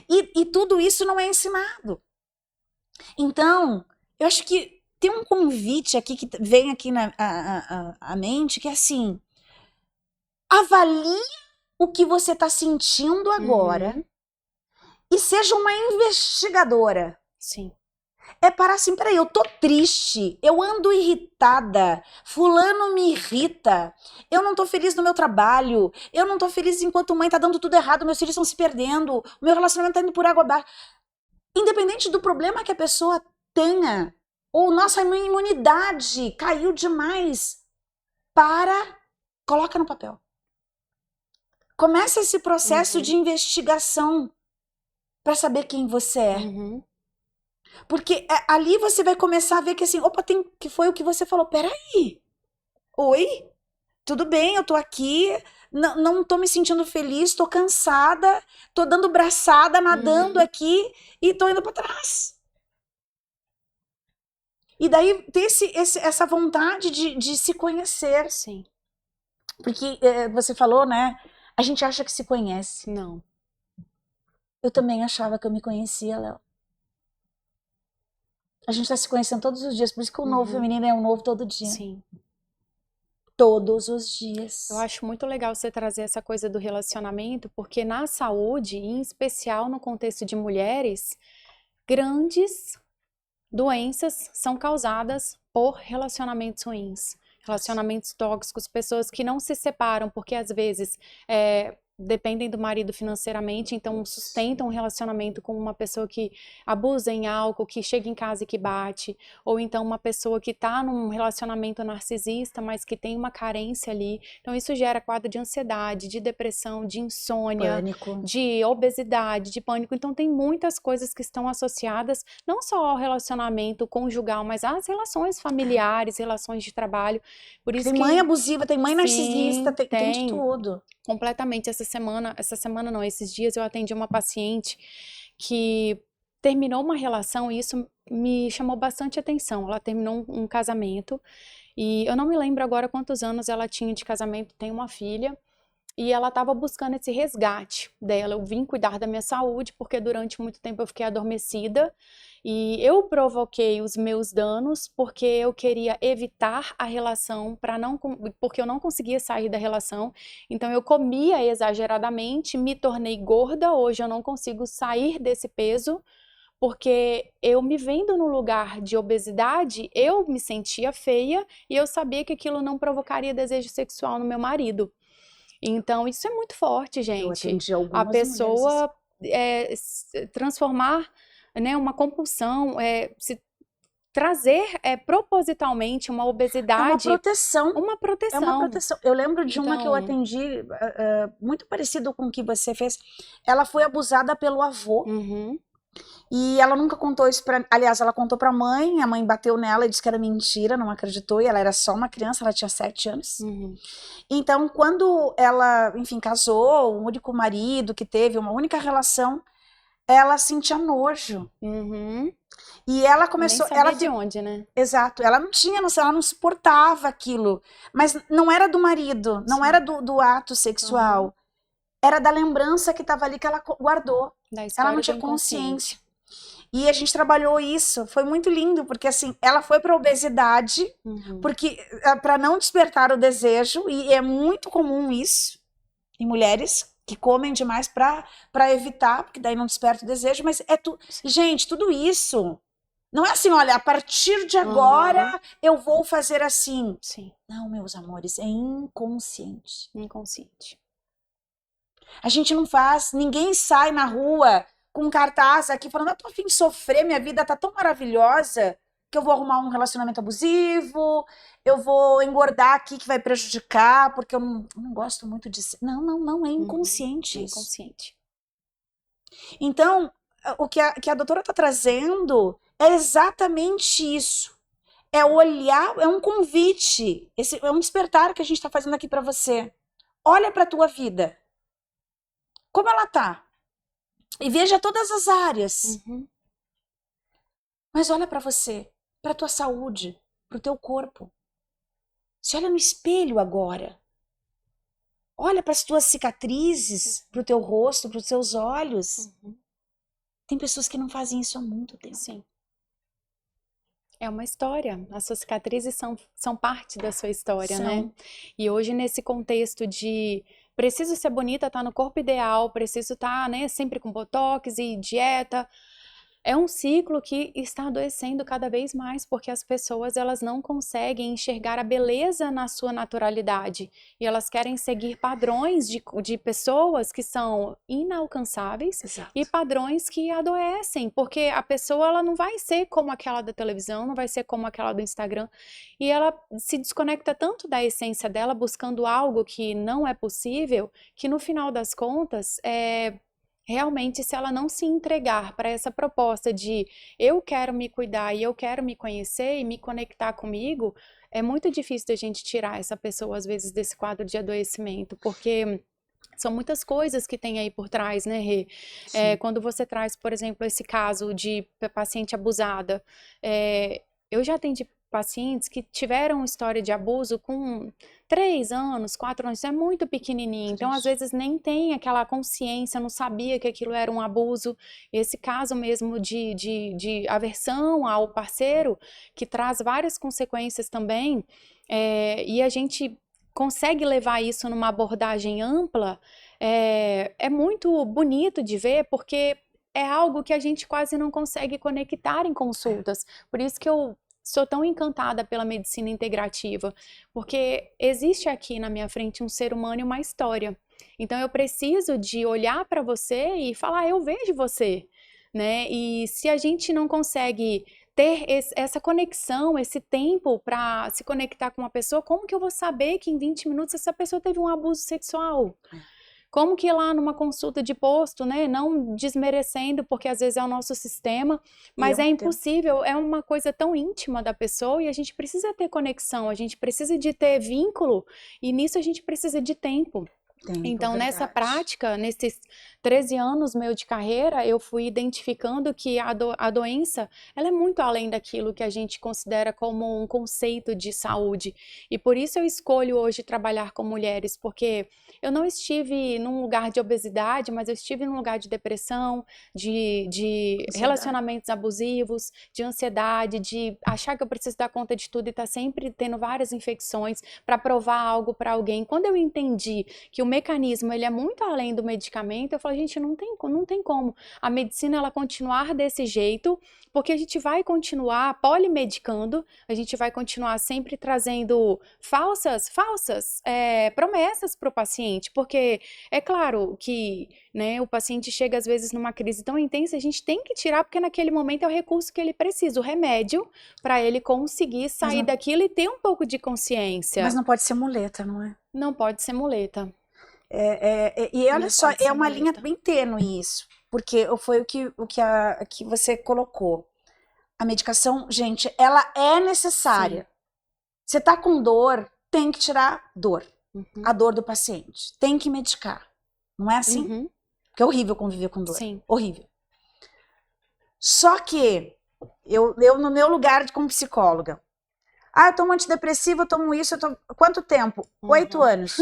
E tudo isso não é ensinado. Então, eu acho que tem um convite aqui que vem aqui à mente, que é assim, avalie o que você está sentindo agora e seja uma investigadora. É parar assim, peraí, eu tô triste, eu ando irritada, fulano me irrita, eu não tô feliz no meu trabalho, eu não tô feliz enquanto mãe, tá dando tudo errado, meus filhos estão se perdendo, o meu relacionamento tá indo por água abaixo. Independente do problema que a pessoa tenha, ou nossa imunidade caiu demais, coloca no papel. Começa esse processo de investigação para saber quem você é. Porque ali você vai começar a ver que assim, opa, que foi o que você falou, peraí, oi, tudo bem, eu tô aqui, não tô me sentindo feliz, tô cansada, tô dando braçada, nadando aqui e tô indo para trás. E daí ter essa vontade de se conhecer. Porque você falou, né, a gente acha que se conhece. Não. Eu também achava que eu me conhecia, Léo. A gente está se conhecendo todos os dias, por isso que o novo feminino é um novo todo dia. Todos os dias. Eu acho muito legal você trazer essa coisa do relacionamento, porque na saúde, em especial no contexto de mulheres, grandes doenças são causadas por relacionamentos ruins, relacionamentos tóxicos, pessoas que não se separam porque às vezes dependem do marido financeiramente, então sustentam um relacionamento com uma pessoa que abusa em álcool, que chega em casa e que bate, ou então uma pessoa que está num relacionamento narcisista, mas que tem uma carência ali. Então isso gera quadro de ansiedade, de depressão, de insônia, pânico, de obesidade, de pânico. Então tem muitas coisas que estão associadas não só ao relacionamento conjugal, mas às relações familiares, relações de trabalho. Por isso tem mãe abusiva, tem mãe narcisista, tem de tudo. Completamente. Esses dias eu atendi uma paciente que terminou uma relação e isso me chamou bastante atenção. Ela terminou um casamento e eu não me lembro agora quantos anos ela tinha de casamento, tem uma filha. E ela estava buscando esse resgate dela. Eu vim cuidar da minha saúde, porque durante muito tempo eu fiquei adormecida. E eu provoquei os meus danos porque eu queria evitar a relação, porque eu não conseguia sair da relação. Então eu comia exageradamente, me tornei gorda. Hoje eu não consigo sair desse peso, porque eu me vendo no lugar de obesidade, eu me sentia feia e eu sabia que aquilo não provocaria desejo sexual no meu marido. Então, isso é muito forte, Eu gente. atendi A algumas mulheres assim. pessoa transformar, né, uma compulsão, trazer propositalmente uma É uma obesidade, proteção. uma É uma proteção. proteção. Eu lembro de uma que eu Então, atendi, muito parecido com o que você fez. Ela foi abusada pelo avô. uhum, E ela nunca contou isso pra. Aliás, ela contou pra mãe, a mãe bateu nela e disse que era mentira, não acreditou, e ela era só uma criança, ela tinha 7 anos. uhum, Então, quando ela, enfim, casou, o único marido que teve, uma única relação, ela sentia nojo. uhum. E ela Nem começou. sabia de onde, né? Exato, ela não tinha noção, ela não suportava aquilo. Mas não era do marido, não Sim. era do ato sexual. Uhum. Era da lembrança que estava ali que ela guardou. Da Ela história não do tinha inconsciente. consciência. E a gente trabalhou isso, foi muito lindo, porque assim, ela foi para obesidade, Uhum. porque para não despertar o desejo, e é muito comum isso em mulheres que comem demais para evitar, porque daí não desperta o desejo, mas gente, tudo isso não é assim, olha, a partir de agora eu vou fazer assim. Sim, Não, meus amores, é inconsciente. inconsciente. A gente não faz, ninguém sai na rua com um cartaz aqui falando, eu tô a fim de sofrer, minha vida tá tão maravilhosa que eu vou arrumar um relacionamento abusivo, eu vou engordar aqui que vai prejudicar, porque eu não gosto muito de ser. Não, é inconsciente É isso. inconsciente. Então, o que a doutora tá trazendo é exatamente isso. É olhar, é um convite, é um despertar que a gente tá fazendo aqui para você. Olha pra tua vida. Como ela tá? E veja todas as áreas. Uhum. Mas olha pra você, pra tua saúde, pro teu corpo. Se olha no espelho agora. Olha para as tuas cicatrizes, pro teu rosto, pros teus olhos. Uhum. Tem pessoas que não fazem isso há muito tempo. Sim. É uma história. As suas cicatrizes são parte da sua história, né? E hoje, nesse contexto de preciso ser bonita, tá no corpo ideal, preciso estar, né, sempre com botox e dieta, é um ciclo que está adoecendo cada vez mais, porque as pessoas elas não conseguem enxergar a beleza na sua naturalidade e elas querem seguir padrões de pessoas que são inalcançáveis. Exato. E padrões que adoecem, porque a pessoa ela não vai ser como aquela da televisão, não vai ser como aquela do Instagram, e ela se desconecta tanto da essência dela, buscando algo que não é possível, que no final das contas, realmente, se ela não se entregar para essa proposta de eu quero me cuidar e eu quero me conhecer e me conectar comigo, é muito difícil da gente tirar essa pessoa, às vezes, desse quadro de adoecimento, porque são muitas coisas que tem aí por trás, né, Rê? Quando você traz, por exemplo, esse caso de paciente abusada, eu já atendi pacientes que tiveram história de abuso com 3 anos, 4 anos, isso é muito pequenininho, então às vezes nem tem aquela consciência, não sabia que aquilo era um abuso. Esse caso mesmo de aversão ao parceiro, que traz várias consequências também, e a gente consegue levar isso numa abordagem ampla, é muito bonito de ver, porque é algo que a gente quase não consegue conectar em consultas. Por isso que eu sou tão encantada pela medicina integrativa, porque existe aqui na minha frente um ser humano e uma história. Então eu preciso de olhar para você e falar, eu vejo você, né? E se a gente não consegue ter essa conexão, esse tempo para se conectar com uma pessoa, como que eu vou saber que em 20 minutos essa pessoa teve um abuso sexual? Como que lá numa consulta de posto, né, não desmerecendo, porque às vezes é o nosso sistema, mas é impossível, é uma coisa tão íntima da pessoa e a gente precisa ter conexão, a gente precisa de ter vínculo e nisso a gente precisa de tempo. Tempo, Então, nessa verdade. prática, nesses 13 anos meu de carreira, eu fui identificando que a doença, ela é muito além daquilo que a gente considera como um conceito de saúde. E por isso eu escolho hoje trabalhar com mulheres, porque eu não estive num lugar de obesidade, mas eu estive num lugar de depressão, de Ansiedade. relacionamentos abusivos, de ansiedade, de achar que eu preciso dar conta de tudo e estar sempre tendo várias infecções para provar algo para alguém. Quando eu entendi que o mecanismo ele é muito além do medicamento, eu falo, gente, não tem como a medicina ela continuar desse jeito, porque a gente vai continuar polimedicando, a gente vai continuar sempre trazendo falsas promessas para o paciente, porque é claro que, né, o paciente chega às vezes numa crise tão intensa, a gente tem que tirar, porque naquele momento é o recurso que ele precisa, o remédio, para ele conseguir sair daquilo e ter um pouco de consciência. Mas não pode ser muleta, não é? Não pode ser muleta. E olha Não só, pode ser é uma linha muleta. bem tênue isso, porque foi que você colocou. A medicação, gente, ela é necessária. Você tá com dor, tem que tirar dor. Uhum. A dor do paciente. Tem que medicar. Não é assim? Uhum. Porque é horrível conviver com dor. Sim. Horrível. Só que, eu no meu lugar como psicóloga, eu tomo antidepressivo, eu tomo isso, quanto tempo? 8 anos.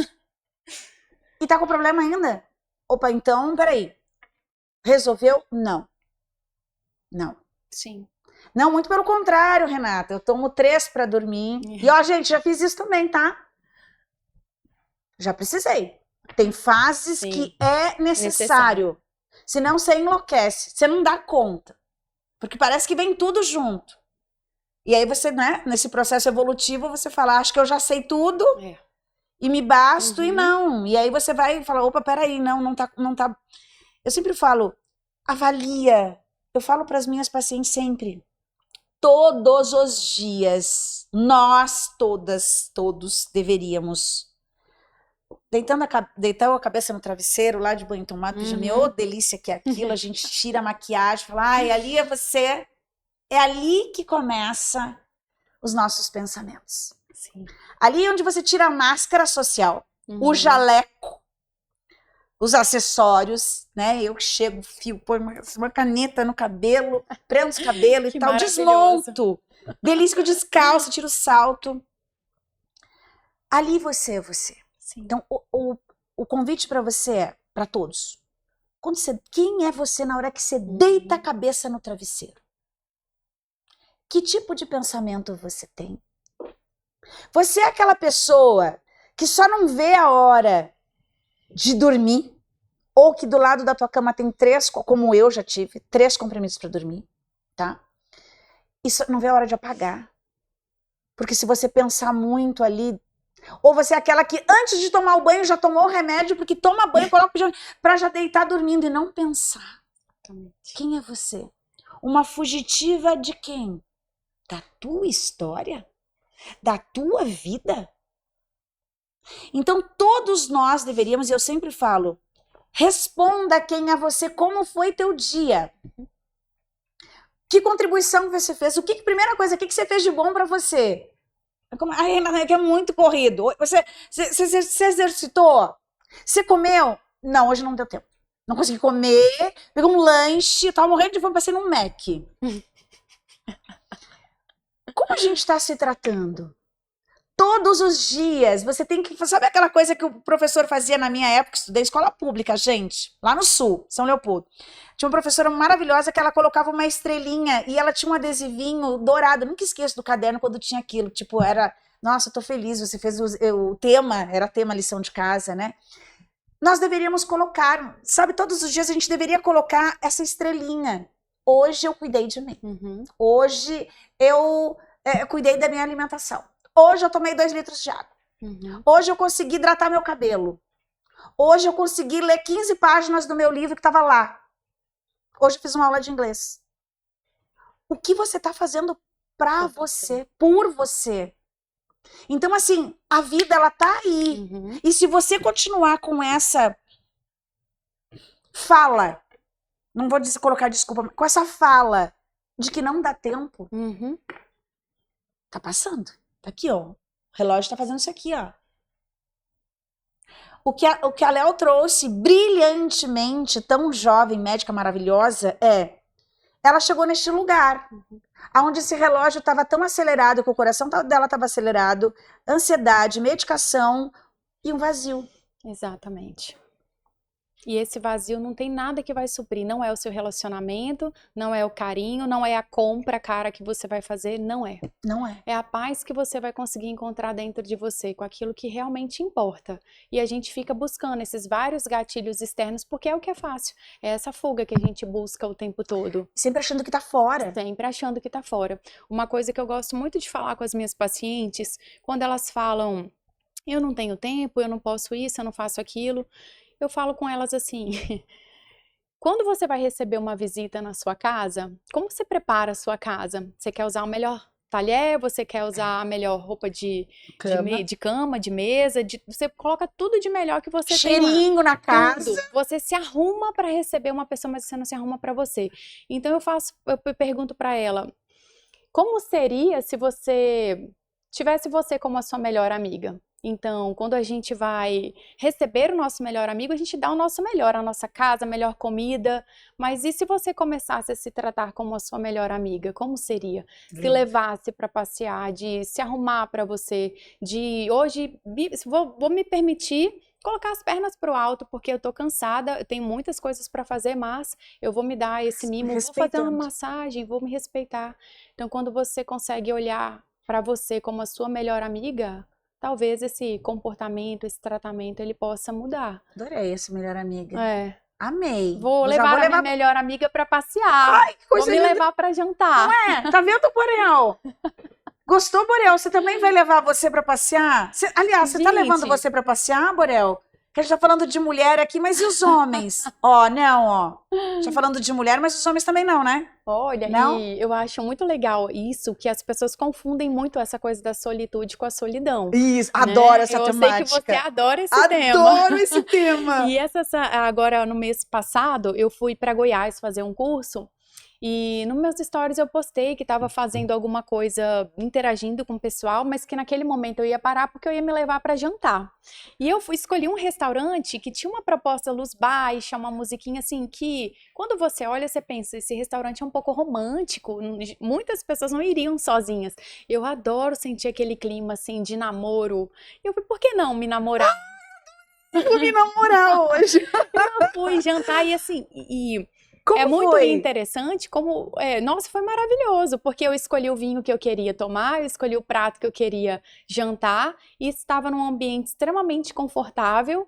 E tá com problema ainda? Opa, então, peraí. Resolveu? Não. Não. Sim. Não, muito pelo contrário, Renata. Eu tomo 3 para dormir. E ó, gente, já fiz isso também, tá? Já precisei. Tem fases que é necessário. Senão você enlouquece. Você não dá conta. Porque parece que vem tudo junto. E aí você, né, nesse processo evolutivo, você fala, acho que eu já sei tudo. E me basto e não. E aí você vai falar, opa, peraí, não tá. Eu sempre falo, avalia. Eu falo para as minhas pacientes sempre. Todos os dias, nós todos deveríamos deitar a cabeça no travesseiro, lá de banho tomado, pijama, ô delícia que é aquilo, a gente tira a maquiagem, fala, ali é você, é ali que começa os nossos pensamentos. Sim. Ali é onde você tira a máscara social, o jaleco, os acessórios, né? Eu chego, ponho uma caneta no cabelo, prendo os cabelos e tal, desmonto. Delícia que eu descalço, tiro o salto. Ali você é você. Sim. Então, o convite para você é, para todos, quem é você na hora que você deita a cabeça no travesseiro? Que tipo de pensamento você tem? Você é aquela pessoa que só não vê a hora de dormir, ou que do lado da tua cama tem 3, como eu já tive, 3 comprimidos para dormir, tá? Isso não vê a hora de apagar. Porque se você pensar muito ali, ou você é aquela que antes de tomar o banho já tomou o remédio, porque toma banho, coloca o pijama para já deitar dormindo e não pensar. Quem é você? Uma fugitiva de quem? Da tua história? Da tua vida? Então todos nós deveríamos, e eu sempre falo, responda quem é você, como foi teu dia. Que contribuição você fez? Primeira coisa, o que você fez de bom para você? Renata, que é muito corrido. Você exercitou? Você comeu? Não, hoje não deu tempo. Não consegui comer, peguei um lanche, eu tava morrendo de fome, passei num Mac. Como a gente está se tratando? Todos os dias, você tem que... Sabe aquela coisa que o professor fazia na minha época? Estudei escola pública, gente, lá no sul, São Leopoldo. Tinha uma professora maravilhosa que ela colocava uma estrelinha e ela tinha um adesivinho dourado. Eu nunca esqueço do caderno quando tinha aquilo. Tipo, era... Nossa, eu tô feliz, você fez o tema, era tema lição de casa, né? Nós deveríamos colocar, sabe, todos os dias a gente deveria colocar essa estrelinha. Hoje eu cuidei de mim. Hoje eu cuidei da minha alimentação. Hoje eu tomei 2 litros de água. Hoje eu consegui hidratar meu cabelo. Hoje eu consegui ler 15 páginas do meu livro que estava lá. Hoje eu fiz uma aula de inglês. O que você está fazendo para você, por você? Então, assim, a vida, ela tá aí. E se você continuar com essa fala, não vou colocar desculpa, com essa fala de que não dá tempo, tá passando. Tá aqui, ó. O relógio tá fazendo isso aqui, ó. O que a Léo trouxe brilhantemente, tão jovem, médica maravilhosa, ela chegou neste lugar, onde esse relógio estava tão acelerado, que o coração dela estava acelerado, ansiedade, medicação e um vazio. Exatamente. E esse vazio não tem nada que vai suprir, não é o seu relacionamento, não é o carinho, não é a compra cara que você vai fazer, não é. Não é. É a paz que você vai conseguir encontrar dentro de você, com aquilo que realmente importa. E a gente fica buscando esses vários gatilhos externos, porque é o que é fácil. É essa fuga que a gente busca o tempo todo. Sempre achando que tá fora. Sempre achando que tá fora. Uma coisa que eu gosto muito de falar com as minhas pacientes, quando elas falam, eu não tenho tempo, eu não posso isso, eu não faço aquilo, eu falo com elas assim, quando você vai receber uma visita na sua casa, como você prepara a sua casa? Você quer usar o melhor talher, você quer usar a melhor roupa de cama, de mesa, você coloca tudo de melhor que você tem lá. Cheirinho na casa. Tudo. Você se arruma para receber uma pessoa, mas você não se arruma para você. Então eu pergunto para ela, como seria se você tivesse você como a sua melhor amiga? Então, quando a gente vai receber o nosso melhor amigo, a gente dá o nosso melhor, a nossa casa, a melhor comida. Mas e se você começasse a se tratar como a sua melhor amiga? Como seria? Se levasse para passear, de se arrumar para você, de hoje vou me permitir colocar as pernas pro alto, porque eu tô cansada, eu tenho muitas coisas para fazer, mas eu vou me dar esse mimo, vou fazer uma massagem, vou me respeitar. Então, quando você consegue olhar para você como a sua melhor amiga, talvez esse comportamento, esse tratamento, ele possa mudar. Adorei esse melhor amiga. É. Amei. Vou levar a minha melhor amiga para passear. Ai, que coisa Vou me linda. levar para jantar. Não é? Tá vendo, Boreal? Gostou, Borel? Você também vai levar você pra passear? Aliás, você tá levando você pra passear, Borel? Que a gente tá falando de mulher aqui, mas e os homens? Não. A gente tá falando de mulher, mas os homens também não, né? Olha, não? E eu acho muito legal isso, que as pessoas confundem muito essa coisa da solitude com a solidão. Isso, adoro essa temática. Eu sei que você adora esse tema. Adoro esse tema. E agora, no mês passado, eu fui para Goiás fazer um curso. E nos meus stories eu postei que estava fazendo alguma coisa, interagindo com o pessoal, mas que naquele momento eu ia parar porque eu ia me levar para jantar. E eu escolhi um restaurante que tinha uma proposta luz baixa, uma musiquinha assim que, quando você olha, você pensa, esse restaurante é um pouco romântico, muitas pessoas não iriam sozinhas. Eu adoro sentir aquele clima assim de namoro. Eu falei, por que não me namorar? Vou me namorar hoje. Eu fui jantar e assim... Como muito foi? interessante, nossa, foi maravilhoso, porque eu escolhi o vinho que eu queria tomar, eu escolhi o prato que eu queria jantar, e estava num ambiente extremamente confortável,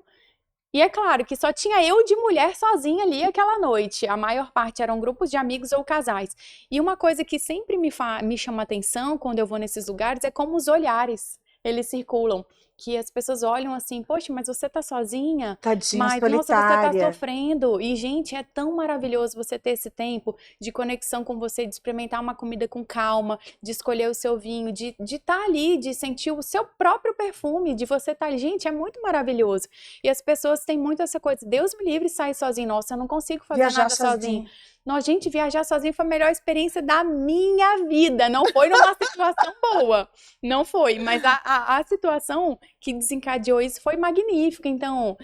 e é claro que só tinha eu de mulher sozinha ali aquela noite, a maior parte eram grupos de amigos ou casais, e uma coisa que sempre me chama atenção quando eu vou nesses lugares é como os olhares, eles circulam, que as pessoas olham assim, poxa, mas você tá sozinha? Tadinha, mas, solitária. nossa, você tá sofrendo. E, gente, é tão maravilhoso você ter esse tempo de conexão com você, de experimentar uma comida com calma, de escolher o seu vinho, de estar ali, de sentir o seu próprio perfume, de você estar ali. Gente, é muito maravilhoso. E as pessoas têm muito essa coisa, Deus me livre sair sozinho. Nossa, eu não consigo fazer nada sozinho. Nossa, gente, viajar sozinho foi a melhor experiência da minha vida. Não foi numa situação boa. Não foi. Mas a situação que desencadeou isso foi magnífica. Então,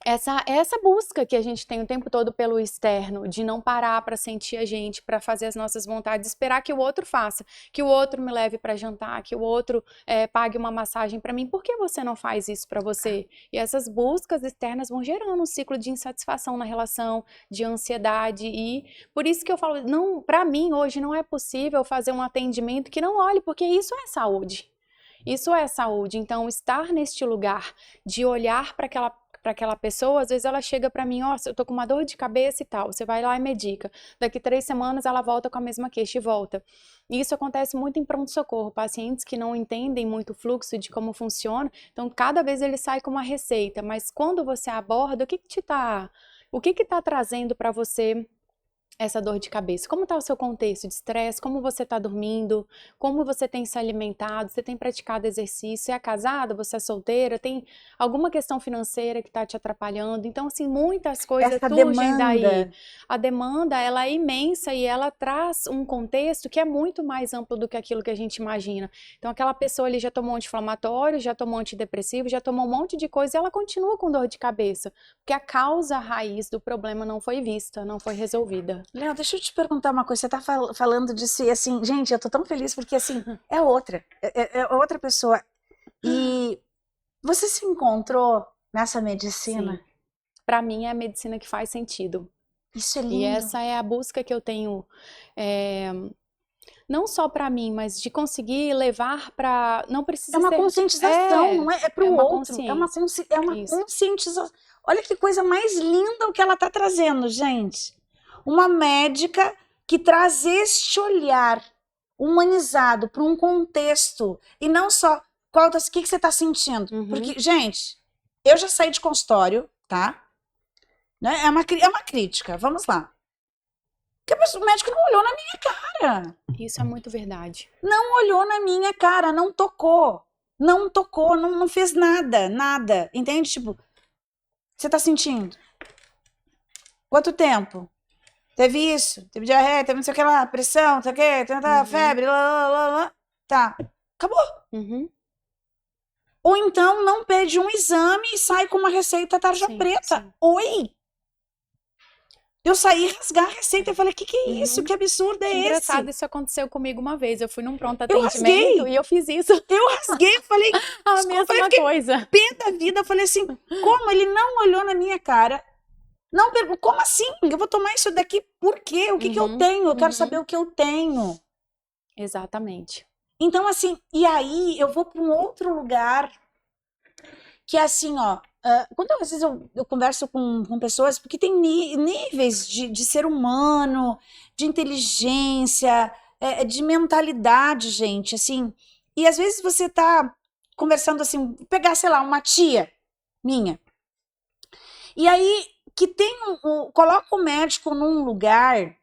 essa busca que a gente tem o tempo todo pelo externo, de não parar para sentir a gente, para fazer as nossas vontades, esperar que o outro faça, que o outro me leve para jantar, que o outro pague uma massagem para mim. Por que você não faz isso para você? E essas buscas externas vão gerando um ciclo de insatisfação na relação, de ansiedade, e por isso que eu falo, não, para mim hoje não é possível fazer um atendimento que não olhe, porque isso é saúde. Isso é saúde. Então, estar neste lugar de olhar para aquela pessoa, às vezes ela chega para mim, eu tô com uma dor de cabeça e tal, você vai lá e medica, daqui 3 semanas ela volta com a mesma queixa e volta. E isso acontece muito em pronto-socorro, pacientes que não entendem muito o fluxo de como funciona, então cada vez ele sai com uma receita, mas quando você aborda, o que que tá trazendo para você essa dor de cabeça? Como está o seu contexto de estresse? Como você está dormindo? Como você tem se alimentado? Você tem praticado exercício? Você é casada? Você é solteira? Tem alguma questão financeira que está te atrapalhando? Então, assim, muitas coisas Essa surgem daí. demanda. A demanda, ela é imensa e ela traz um contexto que é muito mais amplo do que aquilo que a gente imagina. Então, aquela pessoa ali já tomou anti-inflamatório, já tomou antidepressivo, já tomou um monte de coisa e ela continua com dor de cabeça, porque a causa raiz do problema não foi vista, não foi resolvida. Léo, deixa eu te perguntar uma coisa. Você tá falando disso e assim, gente, eu tô tão feliz porque assim, é outra. É outra pessoa. E você se encontrou nessa medicina? Sim. Para mim é a medicina que faz sentido. Isso é E lindo. essa é a busca que eu tenho, não só para mim, mas de conseguir levar para. Não precisa É uma ser. conscientização, não é? É para o uma outro. É uma Isso. conscientização. Olha que coisa mais linda o que ela está trazendo, gente. Uma médica que traz este olhar humanizado para um contexto e não só o que você está sentindo. Uhum. Porque, gente, eu já saí de consultório, tá? Né? É uma crítica. Vamos lá. Porque o médico não olhou na minha cara. Isso é muito verdade. Não olhou na minha cara, não tocou. Não tocou, não fez nada, nada. Entende? Tipo, você tá sentindo? Quanto tempo? Teve isso, teve diarreia, teve não sei o que lá, pressão, não sei o que, febre, lá. Tá, acabou. Uhum. Ou então não pede um exame e sai com uma receita tarja preta. Sim. Oi! Eu saí rasgar a receita e falei, que é isso? Que absurdo é esse? Engraçado, isso aconteceu comigo uma vez. Eu fui num pronto Eu atendimento rasguei. e eu fiz isso. Eu rasguei, eu falei, A mesma coisa. Pé da vida, eu falei assim, como ele não olhou na minha cara? Não perguntou, como assim? Eu vou tomar isso daqui por quê? O que que eu tenho? Eu quero saber o que eu tenho. Exatamente. Então, assim, e aí eu vou para um outro lugar que é assim, ó, quando às vezes eu converso com pessoas, porque tem níveis de ser humano, de inteligência, de mentalidade, gente, assim, e às vezes você tá conversando assim, pegar, sei lá, uma tia minha, e aí que tem coloca o médico num lugar,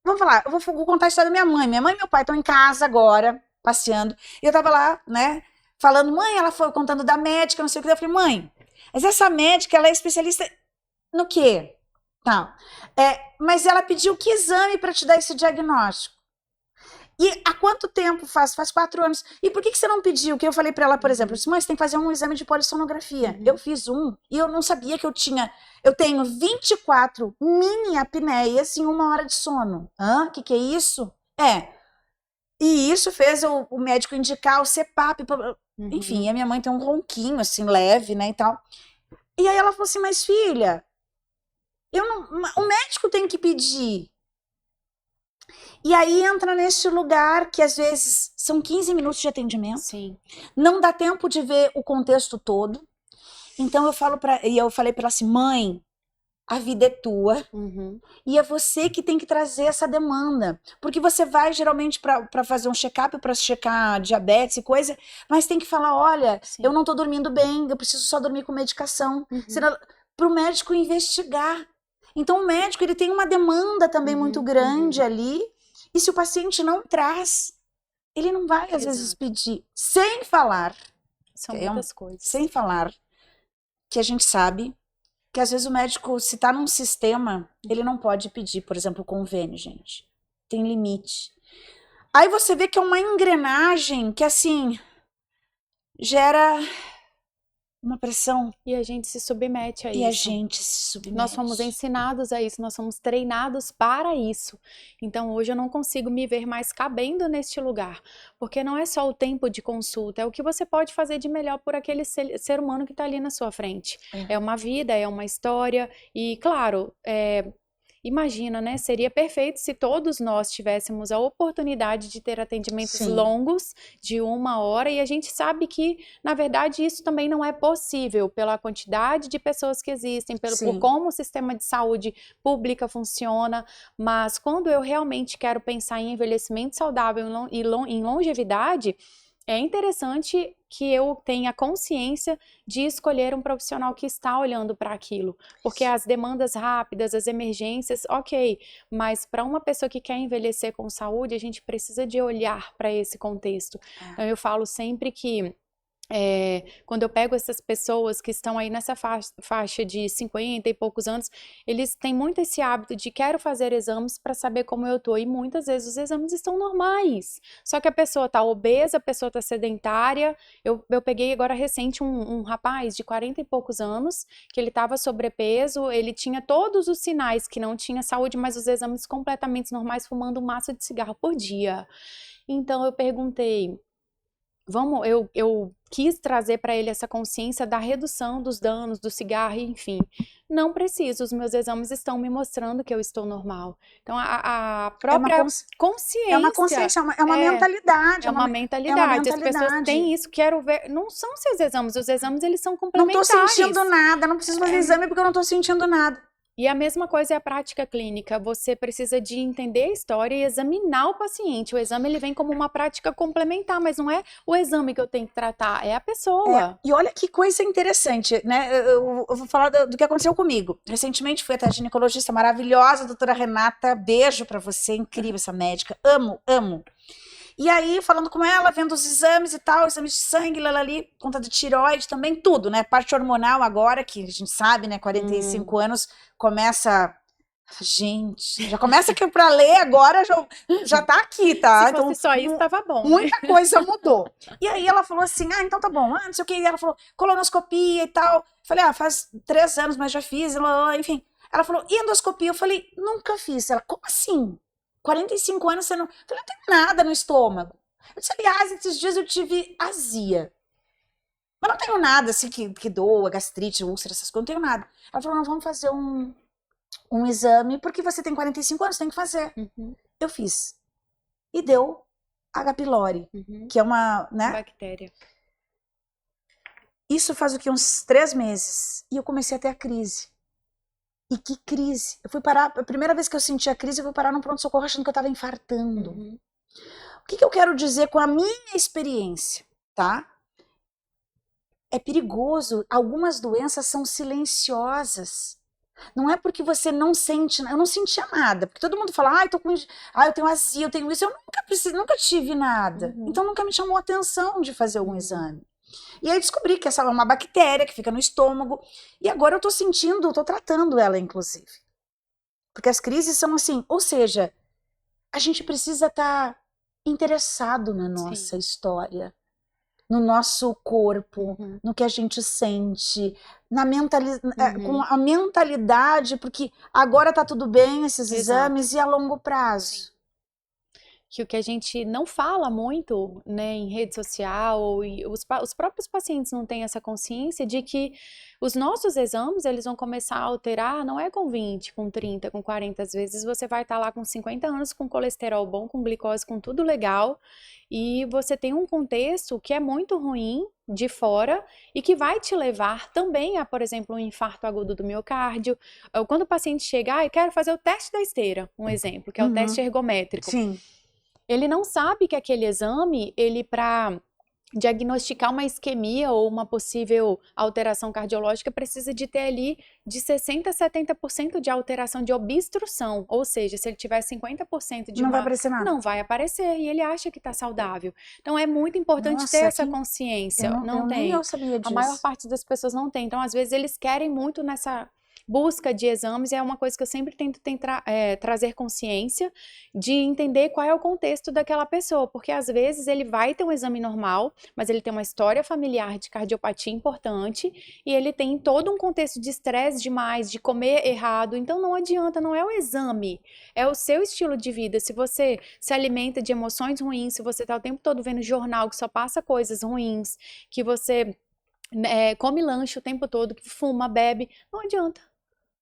vamos falar, eu vou contar a história da minha mãe e meu pai estão em casa agora, passeando, e eu tava lá, né, falando, mãe, ela foi contando da médica, não sei o que, eu falei, mãe, mas essa médica, ela é especialista no quê? Tá. Mas ela pediu que exame para te dar esse diagnóstico? E há quanto tempo faz? Faz 4 anos. E por que você não pediu? Que eu falei para ela, por exemplo, eu disse, mãe, você tem que fazer um exame de polissonografia. Eu fiz um e eu não sabia que eu tenho 24 mini apneias em 1 hora de sono. Hã? Que é isso? E isso fez o médico indicar o CPAP. Enfim, a minha mãe tem um ronquinho, assim, leve, né, e tal. E aí ela falou assim, mas filha, o médico tem que pedir. E aí entra nesse lugar que às vezes são 15 minutos de atendimento. Sim. Não dá tempo de ver o contexto todo. Então eu falei para ela assim, mãe, a vida é tua e é você que tem que trazer essa demanda. Porque você vai geralmente para fazer um check-up, para checar diabetes e coisa, mas tem que falar, olha, eu não tô dormindo bem, eu preciso só dormir com medicação. Para o médico investigar. Então o médico ele tem uma demanda também muito grande ali, e se o paciente não traz, ele não vai às vezes pedir. Sem falar, são muitas coisas. Sem falar que a gente sabe que às vezes o médico, se tá num sistema, ele não pode pedir, por exemplo, convênio, gente. Tem limite. Aí você vê que é uma engrenagem que, assim, gera uma pressão. E a gente se submete a isso. Nós fomos ensinados a isso, nós somos treinados para isso. Então hoje eu não consigo me ver mais cabendo neste lugar, porque não é só o tempo de consulta, é o que você pode fazer de melhor por aquele ser humano que está ali na sua frente. É uma vida, é uma história e, claro, imagina, né? Seria perfeito se todos nós tivéssemos a oportunidade de ter atendimentos longos, de 1 hora, e a gente sabe que, na verdade, isso também não é possível pela quantidade de pessoas que existem, por como o sistema de saúde pública funciona, mas quando eu realmente quero pensar em envelhecimento saudável e em longevidade, é interessante que eu tenha consciência de escolher um profissional que está olhando para aquilo, porque as demandas rápidas, as emergências, ok, mas para uma pessoa que quer envelhecer com saúde, a gente precisa de olhar para esse contexto. Então, eu falo sempre que quando eu pego essas pessoas que estão aí nessa faixa de 50 e poucos anos, eles têm muito esse hábito de quero fazer exames para saber como eu tô, e muitas vezes os exames estão normais, só que a pessoa tá obesa, a pessoa tá sedentária. Eu peguei agora recente um rapaz de 40 e poucos anos, que ele tava sobrepeso, ele tinha todos os sinais que não tinha saúde, mas os exames completamente normais, fumando um maço de cigarro por dia. Então eu perguntei, eu quis trazer para ele essa consciência da redução dos danos do cigarro, enfim. Não preciso, os meus exames estão me mostrando que eu estou normal. Então, a própria consciência. É uma consciência, é uma mentalidade. É uma mentalidade. As pessoas têm isso, quero ver. Não são seus exames, os exames eles são complementares. Não estou sentindo nada, não preciso fazer exame porque eu não estou sentindo nada. E a mesma coisa é a prática clínica, você precisa de entender a história e examinar o paciente. O exame ele vem como uma prática complementar, mas não é o exame que eu tenho que tratar, é a pessoa. E olha que coisa interessante, né? Eu vou falar do que aconteceu comigo. Recentemente fui até a ginecologista maravilhosa, a doutora Renata, beijo pra você, incrível essa médica, amo, amo. E aí, falando com ela, vendo os exames e tal, exames de sangue, ali, conta de tireoide também, tudo, né? Parte hormonal agora, que a gente sabe, né? 45 anos, começa... Gente, já começa aqui pra ler agora, já tá aqui, tá? Se fosse então, só isso, tava bom. Muita coisa mudou. E aí ela falou assim, então tá bom, não sei o que. E ela falou, colonoscopia e tal. Falei, faz 3 anos, mas já fiz, enfim. Ela falou, e endoscopia? Eu falei, nunca fiz. Ela, como assim? 45 anos você não... Eu falei, não tem nada no estômago. Eu disse, aliás, esses dias eu tive azia. Mas não tenho nada assim que doa, gastrite, úlcera, essas coisas, não tenho nada. Ela falou, não, vamos fazer um exame, porque você tem 45 anos, tem que fazer. Eu fiz. E deu H. pylori, que é uma, né? Bactéria. Isso faz o que? Uns 3 meses. E eu comecei a ter a crise. E que crise? Eu fui parar, a primeira vez que eu senti a crise, eu fui parar num pronto-socorro achando que eu tava infartando. O que eu quero dizer com a minha experiência, tá? É perigoso. Algumas doenças são silenciosas. Não é porque você não sente, eu não sentia nada, porque todo mundo fala, eu tenho azia, eu tenho isso, eu nunca tive nada, então nunca me chamou a atenção de fazer algum exame. E aí descobri que essa é uma bactéria que fica no estômago, e agora eu tô tratando ela, inclusive. Porque as crises são assim, ou seja, a gente precisa estar interessado na nossa história, no nosso corpo, no que a gente sente, com a mentalidade, porque agora tá tudo bem esses exames e a longo prazo. Que o que a gente não fala muito, né, em rede social, e os próprios pacientes não têm essa consciência de que os nossos exames, eles vão começar a alterar, não é com 20, com 30, com 40, às vezes você vai estar lá com 50 anos, com colesterol bom, com glicose, com tudo legal, e você tem um contexto que é muito ruim de fora e que vai te levar também a, por exemplo, um infarto agudo do miocárdio. Quando o paciente chega, eu quero fazer o teste da esteira, um exemplo, que é o teste ergométrico. Sim. Ele não sabe que aquele exame, para diagnosticar uma isquemia ou uma possível alteração cardiológica, precisa de ter ali de 60% a 70% de alteração de obstrução, ou seja, se ele tiver 50% de não vai aparecer nada. Não vai aparecer, e ele acha que está saudável. Então é muito importante ter essa consciência. Não tem. Nem eu sabia disso. A maior parte das pessoas não tem. Então, às vezes, eles querem muito nessa busca de exames, é uma coisa que eu sempre tento trazer consciência de entender qual é o contexto daquela pessoa, porque às vezes ele vai ter um exame normal, mas ele tem uma história familiar de cardiopatia importante e ele tem todo um contexto de estresse demais, de comer errado, então não adianta, não é o exame, é o seu estilo de vida. Se você se alimenta de emoções ruins, se você está o tempo todo vendo jornal que só passa coisas ruins, que você come lanche o tempo todo, que fuma, bebe, não adianta.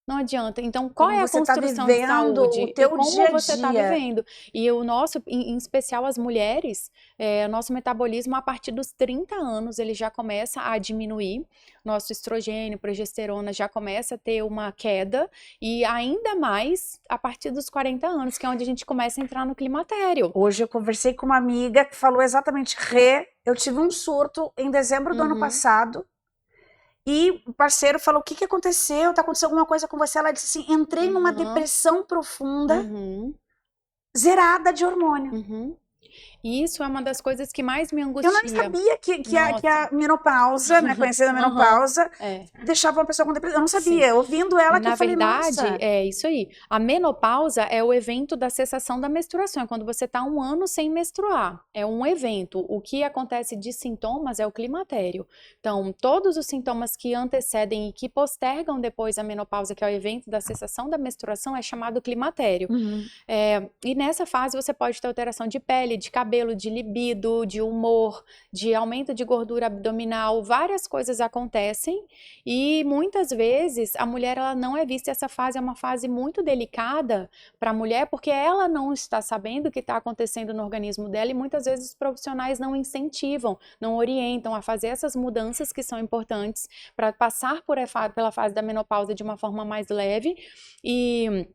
Não adianta. Então, qual Como é a você tá construção de vivendo saúde? o teu E como dia a você está dia. vivendo? E o nosso, em especial as mulheres, nosso metabolismo a partir dos 30 anos ele já começa a diminuir. Nosso estrogênio, progesterona já começa a ter uma queda. E ainda mais a partir dos 40 anos, que é onde a gente começa a entrar no climatério. Hoje eu conversei com uma amiga que falou exatamente, eu tive um surto em dezembro do ano passado, e o parceiro falou, o que aconteceu? Tá acontecendo alguma coisa com você? Ela disse assim, entrei numa depressão profunda, zerada de hormônio. E isso é uma das coisas que mais me Eu angustia. não sabia que a menopausa, né, conhecida a menopausa, deixava uma pessoa com depressão. Eu não sabia, ouvindo ela que eu falei, verdade, nossa. é isso aí. A menopausa é o evento da cessação da menstruação, é quando você está 1 ano sem menstruar. É um evento. O que acontece de sintomas é o climatério. Então, todos os sintomas que antecedem e que postergam depois a menopausa, que é o evento da cessação da menstruação, é chamado climatério. E nessa fase você pode ter alteração de pele, de cabelo, de libido, de humor, de aumento de gordura abdominal, várias coisas acontecem e muitas vezes a mulher ela não é vista, essa fase é uma fase muito delicada para a mulher porque ela não está sabendo o que está acontecendo no organismo dela e muitas vezes os profissionais não incentivam, não orientam a fazer essas mudanças que são importantes para passar pela fase da menopausa de uma forma mais leve e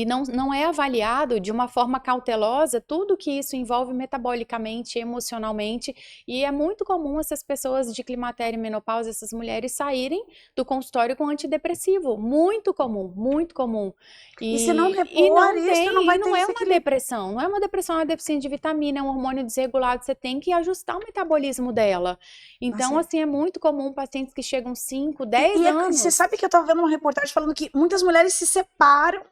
não é avaliado de uma forma cautelosa tudo que isso envolve metabolicamente, emocionalmente, e é muito comum essas pessoas de climatério e menopausa, essas mulheres saírem do consultório com antidepressivo, muito comum, muito comum. E se não repor isso, não vai ter é uma depressão, não é uma depressão, é uma deficiência de vitamina, é um hormônio desregulado, você tem que ajustar o metabolismo dela. Então, assim, é muito comum pacientes que chegam 5, 10 anos. Você sabe que eu tava vendo uma reportagem falando que muitas mulheres se separam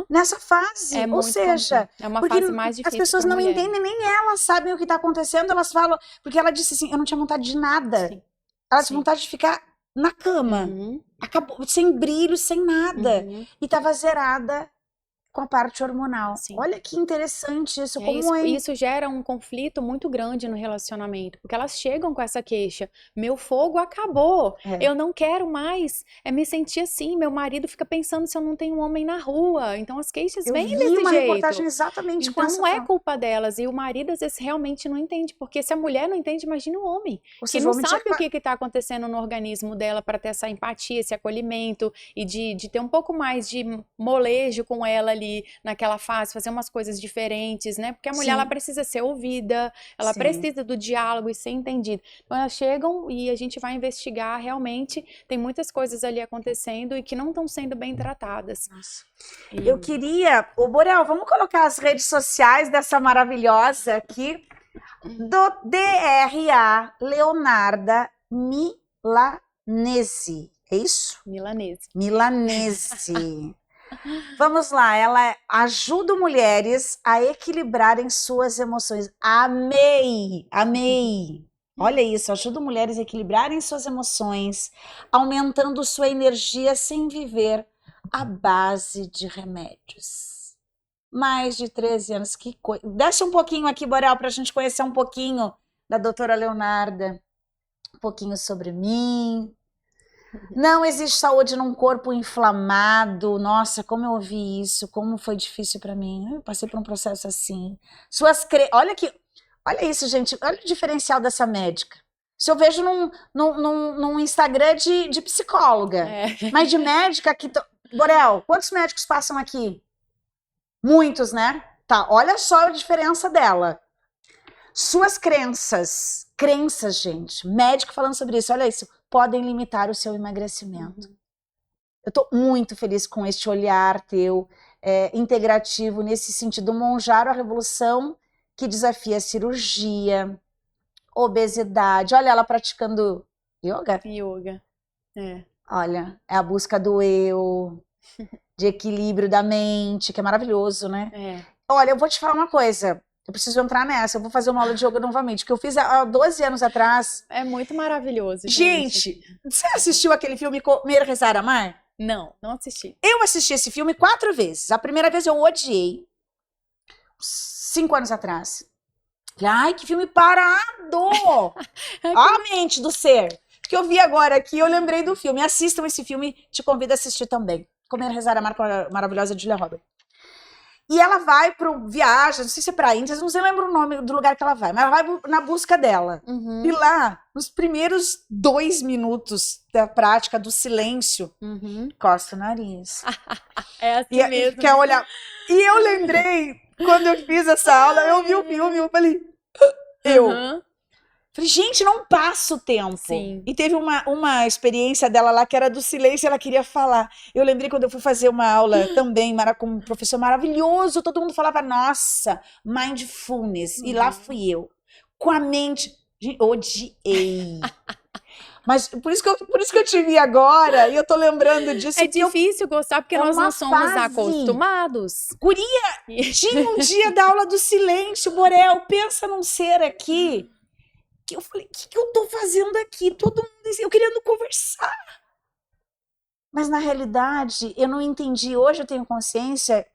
nessa fase, ou seja, é uma porque fase mais difícil as pessoas não entendem, nem elas sabem o que tá acontecendo, elas falam, porque ela disse assim, eu não tinha vontade de nada, ela tinha vontade de ficar na cama, acabou, sem brilho, sem nada, e tava zerada com a parte hormonal. Olha que interessante isso, isso gera um conflito muito grande no relacionamento, porque elas chegam com essa queixa, meu fogo acabou, eu não quero mais me sentir assim, meu marido fica pensando se eu não tenho um homem na rua, então as queixas vêm desse jeito. Reportagem exatamente então não é culpa delas, e o marido às vezes realmente não entende, porque se a mulher não entende, imagina o homem, que não sabe o que está acontecendo no organismo dela para ter essa empatia, esse acolhimento, e de ter um pouco mais de molejo com ela ali, naquela fase, fazer umas coisas diferentes, né? Porque a mulher, ela precisa ser ouvida, ela precisa do diálogo e ser entendida. Então, elas chegam e a gente vai investigar, realmente, tem muitas coisas ali acontecendo e que não estão sendo bem tratadas. Eu queria... Ô, Borel, vamos colocar as redes sociais dessa maravilhosa aqui, do DRA Leonarda Milanese. É isso? Milanese. Vamos lá, ela ajuda mulheres a equilibrarem suas emoções. Amei! Olha isso, ajuda mulheres a equilibrarem suas emoções, aumentando sua energia sem viver à base de remédios. Mais de 13 anos, que coisa. Desce um pouquinho aqui, Borel, para a gente conhecer um pouquinho da doutora Leonarda, um pouquinho sobre mim. Não existe saúde num corpo inflamado. Nossa, como eu ouvi isso, como foi difícil para mim. Eu passei por um processo assim. Olha isso, gente. Olha o diferencial dessa médica. Se eu vejo num Instagram de psicóloga, mas de médica que... Borel, quantos médicos passam aqui? Muitos, né? Tá, olha só a diferença dela. Suas crenças, gente, médico falando sobre isso, olha isso, podem limitar o seu emagrecimento. Eu tô muito feliz com este olhar teu, integrativo, nesse sentido, Monjaro, a revolução que desafia a cirurgia, obesidade, olha ela praticando yoga. Olha, é a busca do eu, de equilíbrio da mente, que é maravilhoso, né? Olha, eu vou te falar uma coisa, eu preciso entrar nessa, eu vou fazer uma aula de yoga novamente, que eu fiz há 12 anos atrás. É muito maravilhoso, gente. Você assistiu aquele filme Comer, Rezar, Amar? Não assisti. Eu assisti esse filme 4 vezes. A primeira vez eu odiei, 5 anos atrás. Ai, que filme parado! A mente do ser. Que eu vi agora aqui, eu lembrei do filme. Assistam esse filme, te convido a assistir também. Comer, Rezar, Amar com a maravilhosa Julia Roberts. E ela vai viagem, não sei se é pra Índia, não sei, lembro o nome do lugar que ela vai, mas ela vai na busca dela. E lá, nos primeiros 2 minutos da prática do silêncio, coça o nariz. É assim mesmo. E quer olhar. E eu lembrei, quando eu fiz essa aula, eu vi o filme, eu falei... Falei, gente, não passa o tempo. Sim. E teve uma experiência dela lá que era do silêncio, ela queria falar. Eu lembrei quando eu fui fazer uma aula também com um professor maravilhoso, todo mundo falava, nossa, mindfulness. E lá fui eu, com a mente, odiei. Mas por isso que eu te vi agora, e eu tô lembrando disso. É difícil gostar, porque nós não somos fase. acostumados. Guria, tinha um dia da aula do silêncio, Borel, pensa num ser aqui. Que eu falei, o que eu tô fazendo aqui? Todo mundo, eu querendo conversar. Mas na realidade, eu não entendi. Hoje eu tenho consciência,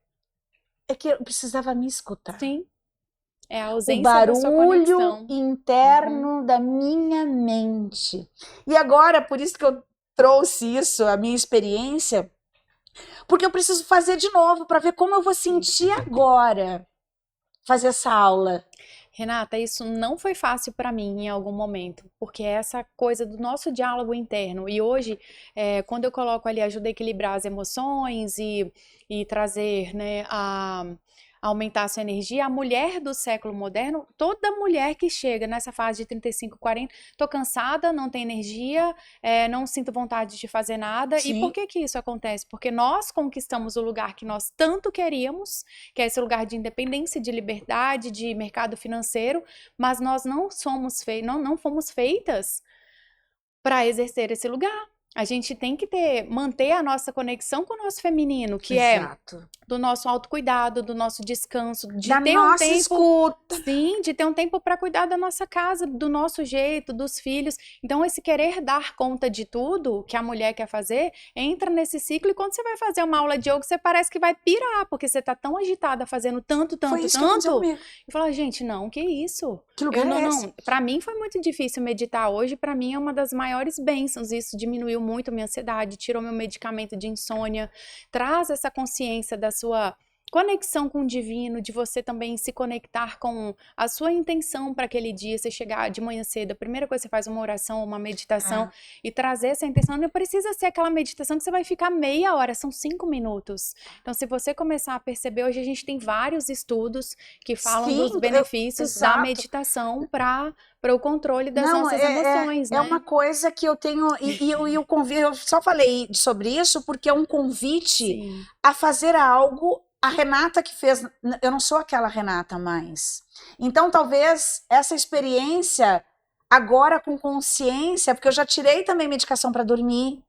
é que eu precisava me escutar. Sim. É a ausência o barulho da sua conexão interno da minha mente. E agora, por isso que eu trouxe isso, a minha experiência, porque eu preciso fazer de novo para ver como eu vou sentir agora fazer essa aula. Renata, isso não foi fácil para mim em algum momento, porque é essa coisa do nosso diálogo interno. E hoje, quando eu coloco ali, ajuda a equilibrar as emoções e trazer, né, aumentar a sua energia, a mulher do século moderno, toda mulher que chega nessa fase de 35, 40, tô cansada, não tenho energia, não sinto vontade de fazer nada. Sim. E por que isso acontece? Porque nós conquistamos o lugar que nós tanto queríamos, que é esse lugar de independência, de liberdade, de mercado financeiro, mas nós não fomos feitas para exercer esse lugar. A gente tem que manter a nossa conexão com o nosso feminino, que Exato. é do nosso autocuidado, do nosso descanso, de da ter nossa um tempo, escuta. sim, de ter um tempo para cuidar da nossa casa, do nosso jeito, dos filhos. Então esse querer dar conta de tudo que a mulher quer fazer, entra nesse ciclo e quando você vai fazer uma aula de yoga, você parece que vai pirar, porque você tá tão agitada fazendo tanto, e fala, gente, não, que isso? Que lugar é esse? Para mim foi muito difícil meditar hoje, para mim é uma das maiores bênçãos, isso diminuiu muito minha ansiedade, tirou meu medicamento de insônia, traz essa consciência da sua conexão com o divino, de você também se conectar com a sua intenção para aquele dia, você chegar de manhã cedo, a primeira coisa que você faz uma oração, uma meditação e trazer essa intenção, não precisa ser aquela meditação que você vai ficar meia hora, são 5 minutos. Então se você começar a perceber, hoje a gente tem vários estudos que falam dos benefícios da meditação para o controle das nossas emoções, né? É uma coisa que eu tenho, e o convite, eu só falei sobre isso porque é um convite a fazer algo. A Renata que fez, eu não sou aquela Renata mais. Então talvez essa experiência, agora com consciência, porque eu já tirei também medicação para dormir,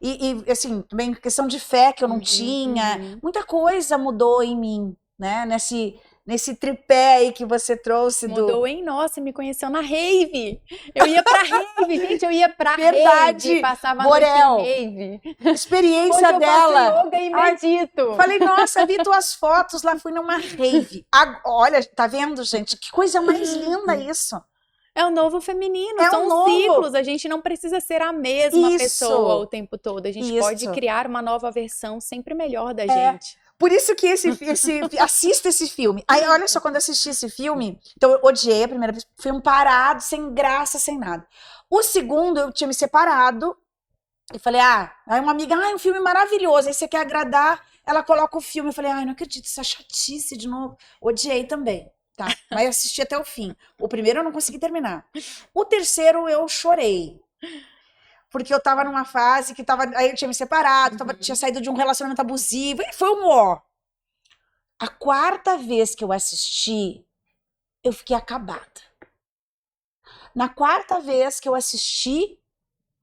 e assim, também questão de fé que eu não tinha, muita coisa mudou em mim, né, nesse tripé aí que você trouxe. Mudou, hein? Nossa, me conheceu na rave. Eu ia pra rave, gente, eu ia pra rave, passava Borel, a noite em rave. Experiência hoje dela. Eu faço yoga e medito. Falei, nossa, vi tuas fotos lá, fui numa rave. Olha, tá vendo, gente? Que coisa mais linda isso. É o novo feminino, são ciclos, a gente não precisa ser a mesma pessoa o tempo todo, a gente pode criar uma nova versão sempre melhor da gente. Por isso que assisto esse filme. Aí, olha só, quando eu assisti esse filme, então eu odiei a primeira vez, filme parado, sem graça, sem nada. O segundo, eu tinha me separado, e falei, aí uma amiga, um filme maravilhoso, aí você quer agradar, ela coloca o filme, eu falei, não acredito, essa chatice de novo. Odiei também, tá? Mas assisti até o fim. O primeiro eu não consegui terminar. O terceiro eu chorei. Porque eu tava numa fase que aí eu tinha me separado, tinha saído de um relacionamento abusivo, e foi um ó. A quarta vez que eu assisti, eu fiquei acabada. Na quarta vez que eu assisti,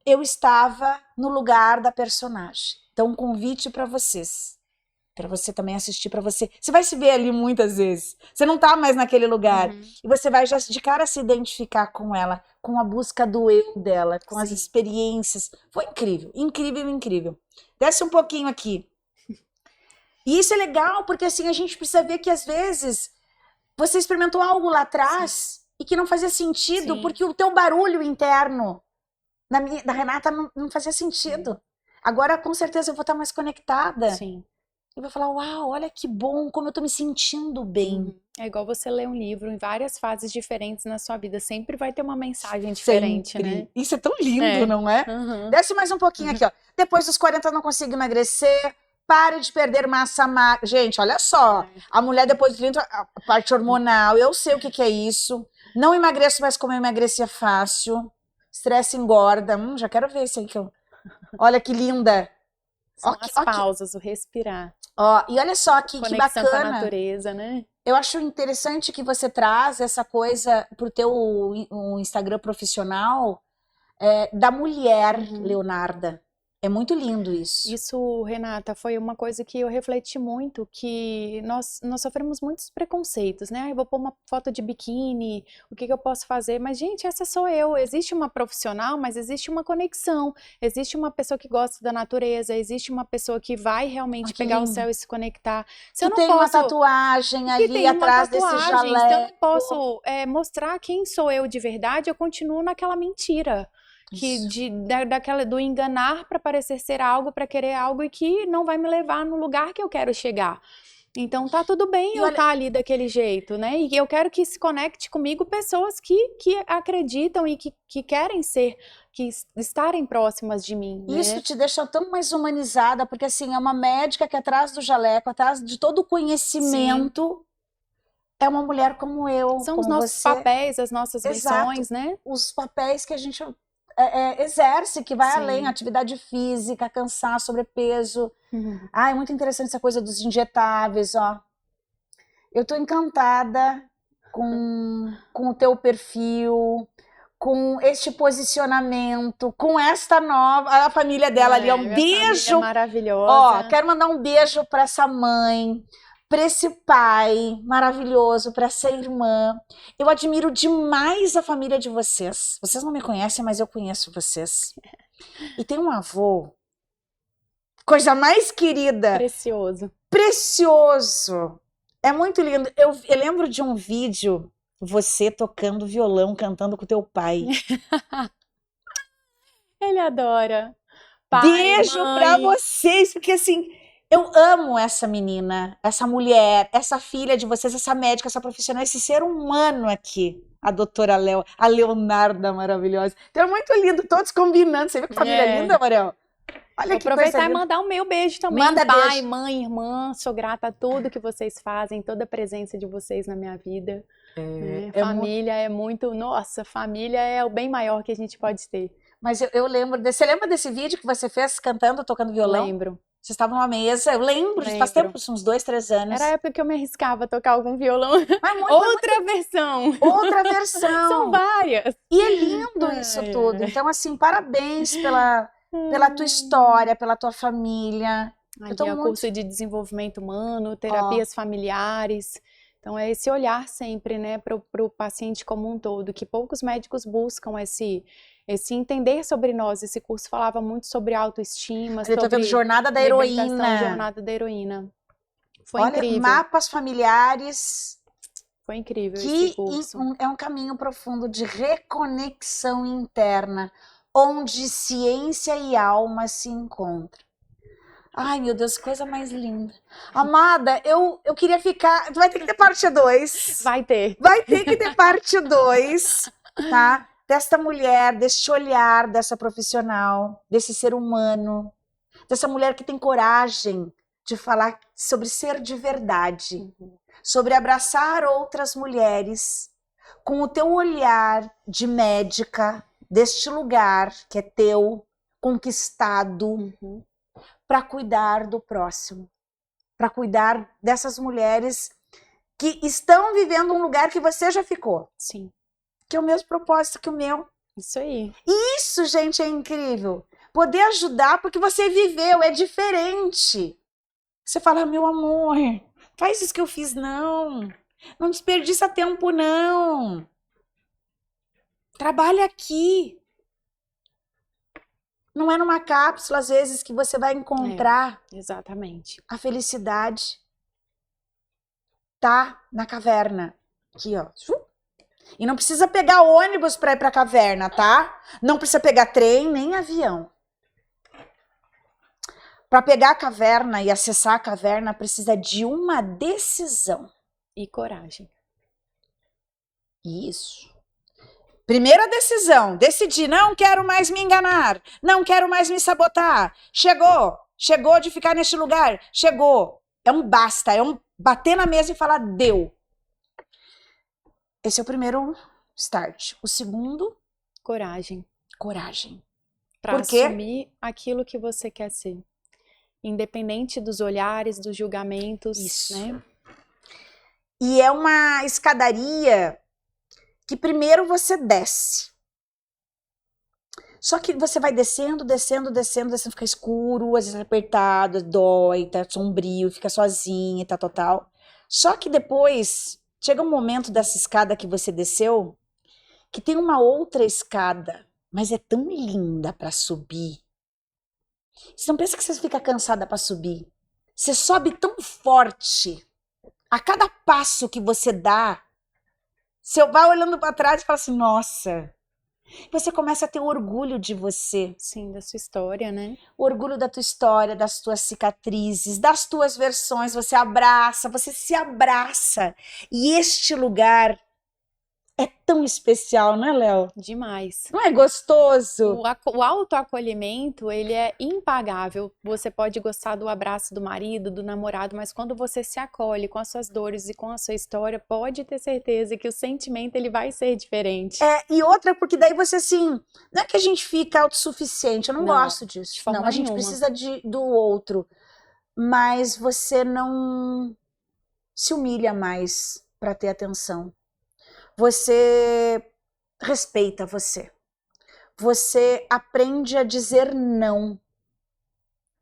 eu estava no lugar da personagem. Então, um convite para vocês. Para você também assistir, para você. Você vai se ver ali muitas vezes. Você não tá mais naquele lugar. E você vai já de cara se identificar com ela, com a busca do eu dela, com as experiências. Foi incrível, incrível, incrível. Desce um pouquinho aqui. E isso é legal, porque assim, a gente precisa ver que às vezes você experimentou algo lá atrás e que não fazia sentido, porque o teu barulho interno da Renata não fazia sentido. Agora, com certeza, eu vou estar mais conectada. Sim. Eu vou falar, uau, olha que bom, como eu tô me sentindo bem. É igual você ler um livro em várias fases diferentes na sua vida. Sempre vai ter uma mensagem diferente, Sempre. né? Isso é tão lindo, É. não é? Uhum. Desce mais um pouquinho aqui, ó. Depois dos 40 não consigo emagrecer. Pare de perder massa magra. Gente, olha só. A mulher depois dos 30, a parte hormonal, eu sei o que é isso. Não emagreço mais como eu emagrecia fácil. Estresse engorda. Já quero ver isso aí que eu... Olha que linda. São Ó, as ó, pausas, o respirar. ó, e olha só que Conexão com a bacana. natureza, né? Eu acho interessante que você traz essa coisa pro teu o Instagram profissional da mulher, Leonarda. É muito lindo isso. Isso, Renata, foi uma coisa que eu refleti muito, que nós sofremos muitos preconceitos, né? Eu vou pôr uma foto de biquíni, o que eu posso fazer? Mas, gente, essa sou eu. Existe uma profissional, mas existe uma conexão. Existe uma pessoa que gosta da natureza, existe uma pessoa que vai realmente pegar o céu e se conectar. Se eu Que não tem uma posso... tatuagem ali atrás desse Se eu jaleco. não posso mostrar quem sou eu de verdade, eu continuo naquela mentira. Do enganar para parecer ser algo, para querer algo e que não vai me levar no lugar que eu quero chegar. Então tá tudo bem eu estar ali daquele jeito, né? E eu quero que se conecte comigo pessoas que acreditam e que querem ser, que estarem próximas de mim, né? Isso te deixa tão mais humanizada, porque assim, é uma médica que atrás do jaleco, atrás de todo o conhecimento, é uma mulher como eu, São como os nossos você. papéis, as nossas missões, né? Os papéis que a gente exerce, que vai além, atividade física, cansaço, sobrepeso. É muito interessante essa coisa dos injetáveis, ó. Eu tô encantada com o teu perfil, com este posicionamento, com esta nova, a família dela ali, um beijo. Maravilhosa. Ó, quero mandar um beijo para essa mãe, para esse pai maravilhoso, para essa irmã. Eu admiro demais a família de vocês. Vocês não me conhecem, mas eu conheço vocês. E tem um avô, coisa mais querida. Precioso. Precioso. É muito lindo. Eu lembro de um vídeo, você tocando violão, cantando com teu pai. Ele adora. Pai, beijo para vocês, porque assim... Eu amo essa menina, essa mulher, essa filha de vocês, essa médica, essa profissional, esse ser humano aqui, a doutora Léo, a Leonarda maravilhosa. Então é muito lindo, todos combinando. Você viu que família linda, Mariel? Olha vou que aproveitar coisa e mandar o meu beijo também. Manda pai, beijo. Mãe, irmã, sou grata a tudo que vocês fazem, toda a presença de vocês na minha vida. Família é muito... Nossa, família é o bem maior que a gente pode ter. Mas eu lembro... Você lembra desse vídeo que você fez cantando, tocando violão? Lembro. Vocês estavam numa mesa, eu lembro. Faz tempo, uns 2, 3 anos. Era a época que eu me arriscava a tocar algum violão. Outra versão. Outra versão. São várias. E é lindo isso tudo. Então, assim, parabéns pela tua história, pela tua família. É o curso de desenvolvimento humano, terapias familiares. Então, é esse olhar sempre, né, para o paciente como um todo, que poucos médicos buscam esse entender sobre nós. Esse curso falava muito sobre autoestima, sobre Jornada da Heroína. Jornada da Heroína. Foi Olha, incrível. Mapas familiares. Foi incrível esse curso. É um caminho profundo de reconexão interna, onde ciência e alma se encontram. Ai, meu Deus, coisa mais linda. Amada, eu queria ficar... Vai ter que ter parte 2. Vai ter. Vai ter que ter parte 2, tá? Desta mulher, deste olhar, dessa profissional, desse ser humano, dessa mulher que tem coragem de falar sobre ser de verdade, sobre abraçar outras mulheres, com o teu olhar de médica, deste lugar que é teu, conquistado, para cuidar do próximo, para cuidar dessas mulheres que estão vivendo um lugar que você já ficou. Sim. Que é o mesmo propósito que o meu. Isso aí. Isso, gente, é incrível. Poder ajudar porque você viveu, é diferente. Você fala, meu amor, faz isso que eu fiz, não. Não desperdiça tempo, não. Trabalha aqui. Não é numa cápsula, às vezes, que você vai encontrar exatamente a felicidade. Tá na caverna. Aqui, ó. E não precisa pegar ônibus para ir para a caverna, tá? Não precisa pegar trem nem avião. Para pegar a caverna e acessar a caverna, precisa de uma decisão. E coragem. Isso. Primeira decisão, decidi, não quero mais me enganar, não quero mais me sabotar. Chegou de ficar neste lugar, chegou. É um basta, é um bater na mesa e falar, deu. Esse é o primeiro start. O segundo, Coragem. coragem. Para Por quê? assumir aquilo que você quer ser. Independente dos olhares, dos julgamentos, Isso. né? E é uma escadaria que primeiro você desce. Só que você vai descendo, fica escuro, às vezes é apertado, dói, tá sombrio, fica sozinha, tá total. Só que depois, chega um momento dessa escada que você desceu, que tem uma outra escada, mas é tão linda para subir. Você não pensa que você fica cansada para subir. Você sobe tão forte. A cada passo que você dá, você vai olhando para trás e fala assim, nossa. Você começa a ter orgulho de você. Sim, da sua história, né? O orgulho da tua história, das tuas cicatrizes, das tuas versões. Você se abraça. E este lugar é tão especial, não é, Léo? Demais. Não é gostoso? O autoacolhimento, ele é impagável. Você pode gostar do abraço do marido, do namorado, mas quando você se acolhe com as suas dores e com a sua história, pode ter certeza que o sentimento ele vai ser diferente. E outra, porque daí você assim, não é que a gente fica autossuficiente, eu não gosto disso. de forma Não, a gente nenhuma. precisa do outro, mas você não se humilha mais para ter atenção. Você respeita você. Você aprende a dizer não.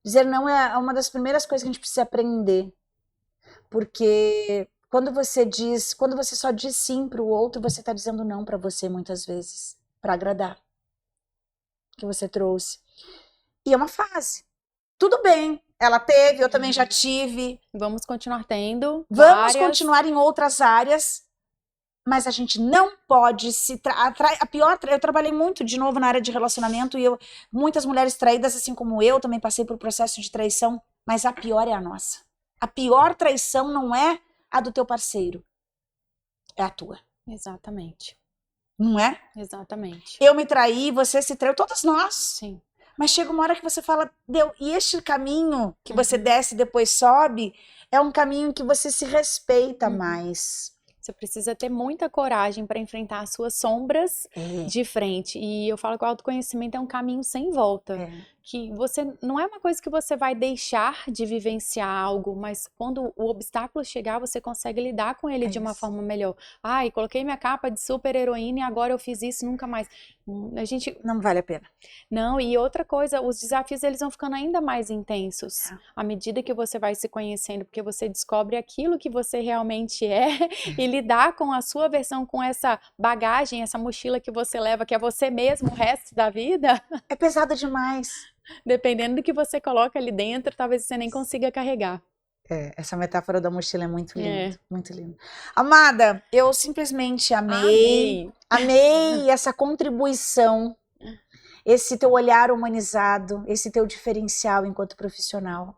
Dizer não é uma das primeiras coisas que a gente precisa aprender. Porque quando você só diz sim para o outro, você está dizendo não para você muitas vezes, para agradar. Que você trouxe. E é uma fase. Tudo bem, ela teve, eu também já tive. Vamos continuar tendo. Vamos continuar em outras áreas. Mas a gente não pode se eu trabalhei muito de novo na área de relacionamento e muitas mulheres traídas, assim como eu, também passei por processo de traição, mas a pior é a nossa. A pior traição não é a do teu parceiro, é a tua. Exatamente. Não é? Exatamente. Eu me traí, você se traiu, todas nós. Sim. Mas chega uma hora que você fala, deu, e este caminho que você desce e depois sobe, é um caminho que você se respeita mais. Você precisa ter muita coragem para enfrentar as suas sombras de frente. E eu falo que o autoconhecimento é um caminho sem volta. Que você não é uma coisa que você vai deixar de vivenciar algo, mas quando o obstáculo chegar, você consegue lidar com ele de uma forma melhor. Ai, coloquei minha capa de super heroína e agora eu fiz isso, nunca mais. A gente não vale a pena. Não, e outra coisa, os desafios eles vão ficando ainda mais intensos à medida que você vai se conhecendo, porque você descobre aquilo que você realmente é e lidar com a sua versão, com essa bagagem, essa mochila que você leva, que é você mesmo o resto da vida. É pesado demais. Dependendo do que você coloca ali dentro, talvez você nem consiga carregar. Essa metáfora da mochila é muito linda, muito linda. Amada, eu simplesmente amei essa contribuição, esse teu olhar humanizado, esse teu diferencial enquanto profissional.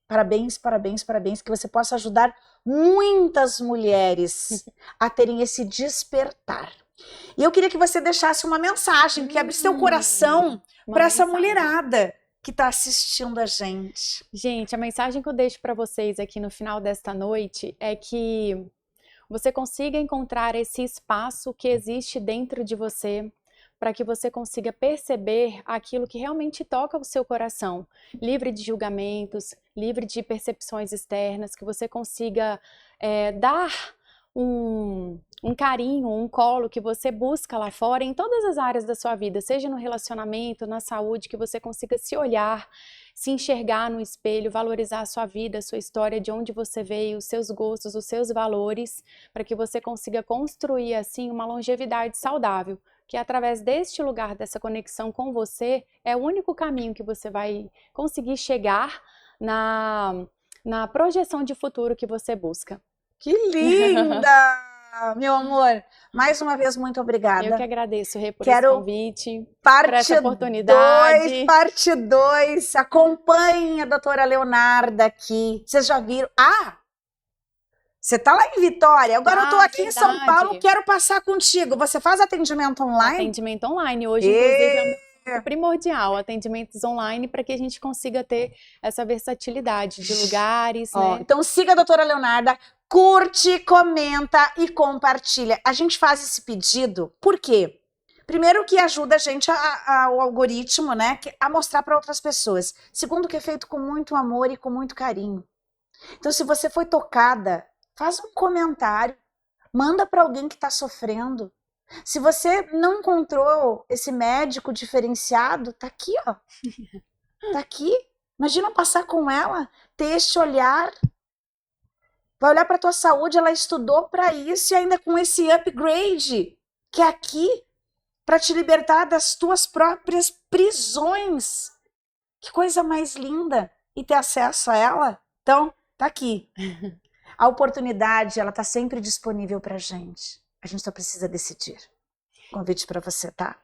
Parabéns, parabéns, parabéns, que você possa ajudar muitas mulheres a terem esse despertar. E eu queria que você deixasse uma mensagem, que abrisse seu coração para essa mulherada que está assistindo a gente. Gente, a mensagem que eu deixo para vocês aqui no final desta noite é que você consiga encontrar esse espaço que existe dentro de você, para que você consiga perceber aquilo que realmente toca o seu coração, livre de julgamentos, livre de percepções externas, que você consiga dar um carinho, um colo que você busca lá fora em todas as áreas da sua vida, seja no relacionamento, na saúde, que você consiga se olhar, se enxergar no espelho, valorizar a sua vida, a sua história, de onde você veio, os seus gostos, os seus valores, para que você consiga construir assim uma longevidade saudável, que através deste lugar, dessa conexão com você, é o único caminho que você vai conseguir chegar na projeção de futuro que você busca. Que linda! Meu amor, mais uma vez, muito Eu obrigada. que agradeço, Rê, por Quero esse convite, por Parte essa 2, oportunidade. parte 2. Acompanhe a doutora Leonarda aqui. Vocês já viram? Você tá lá em Vitória. Agora eu tô aqui em São Paulo, Verdade. quero passar contigo. Você faz atendimento online? Atendimento online. Hoje, inclusive, é o meu primordial, atendimentos online, para que a gente consiga ter essa versatilidade de lugares, né? Então siga a doutora Leonarda, curte, comenta e compartilha. A gente faz esse pedido, por quê? Primeiro que ajuda a gente, o algoritmo, né, a mostrar para outras pessoas. Segundo que é feito com muito amor e com muito carinho. Então se você foi tocada, faz um comentário, manda para alguém que está sofrendo. Se você não encontrou esse médico diferenciado, tá aqui, ó. Tá aqui. Imagina passar com ela, ter esse olhar. Vai olhar para tua saúde, ela estudou para isso e ainda com esse upgrade, que é aqui, para te libertar das tuas próprias prisões. Que coisa mais linda! E ter acesso a ela. Então, tá aqui. A oportunidade, ela tá sempre disponível pra gente. A gente só precisa decidir. Convite para você, tá?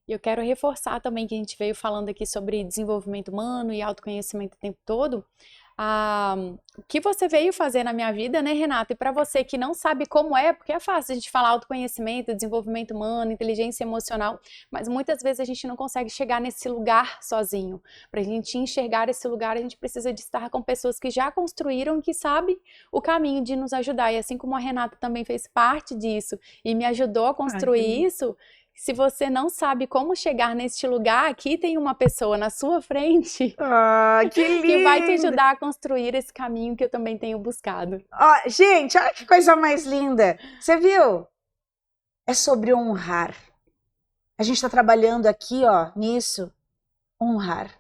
E eu quero reforçar também que a gente veio falando aqui sobre desenvolvimento humano e autoconhecimento o tempo todo. O que você veio fazer na minha vida, né, Renata? E para você que não sabe como é, porque é fácil a gente falar autoconhecimento, desenvolvimento humano, inteligência emocional, mas muitas vezes a gente não consegue chegar nesse lugar sozinho. Para a gente enxergar esse lugar, a gente precisa de estar com pessoas que já construíram, que sabem o caminho de nos ajudar. E assim como a Renata também fez parte disso e me ajudou a construir isso, se você não sabe como chegar neste lugar, aqui tem uma pessoa na sua frente que lindo! que vai te ajudar a construir esse caminho que eu também tenho buscado. Gente, olha que coisa mais linda. Você viu? É sobre honrar. A gente está trabalhando aqui, ó, nisso. Honrar.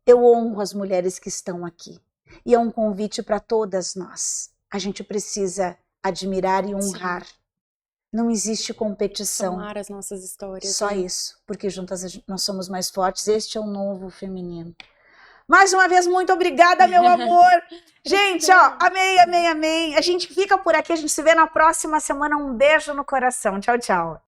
Eu honro as mulheres que estão aqui. E é um convite para todas nós. A gente precisa admirar e honrar. Sim. Não existe competição. Somar as nossas histórias. Só isso, porque juntas nós somos mais fortes. Este é o novo feminino. Mais uma vez, muito obrigada, meu amor. Gente, ó, amei, amei, amei. A gente fica por aqui, a gente se vê na próxima semana. Um beijo no coração. Tchau, tchau.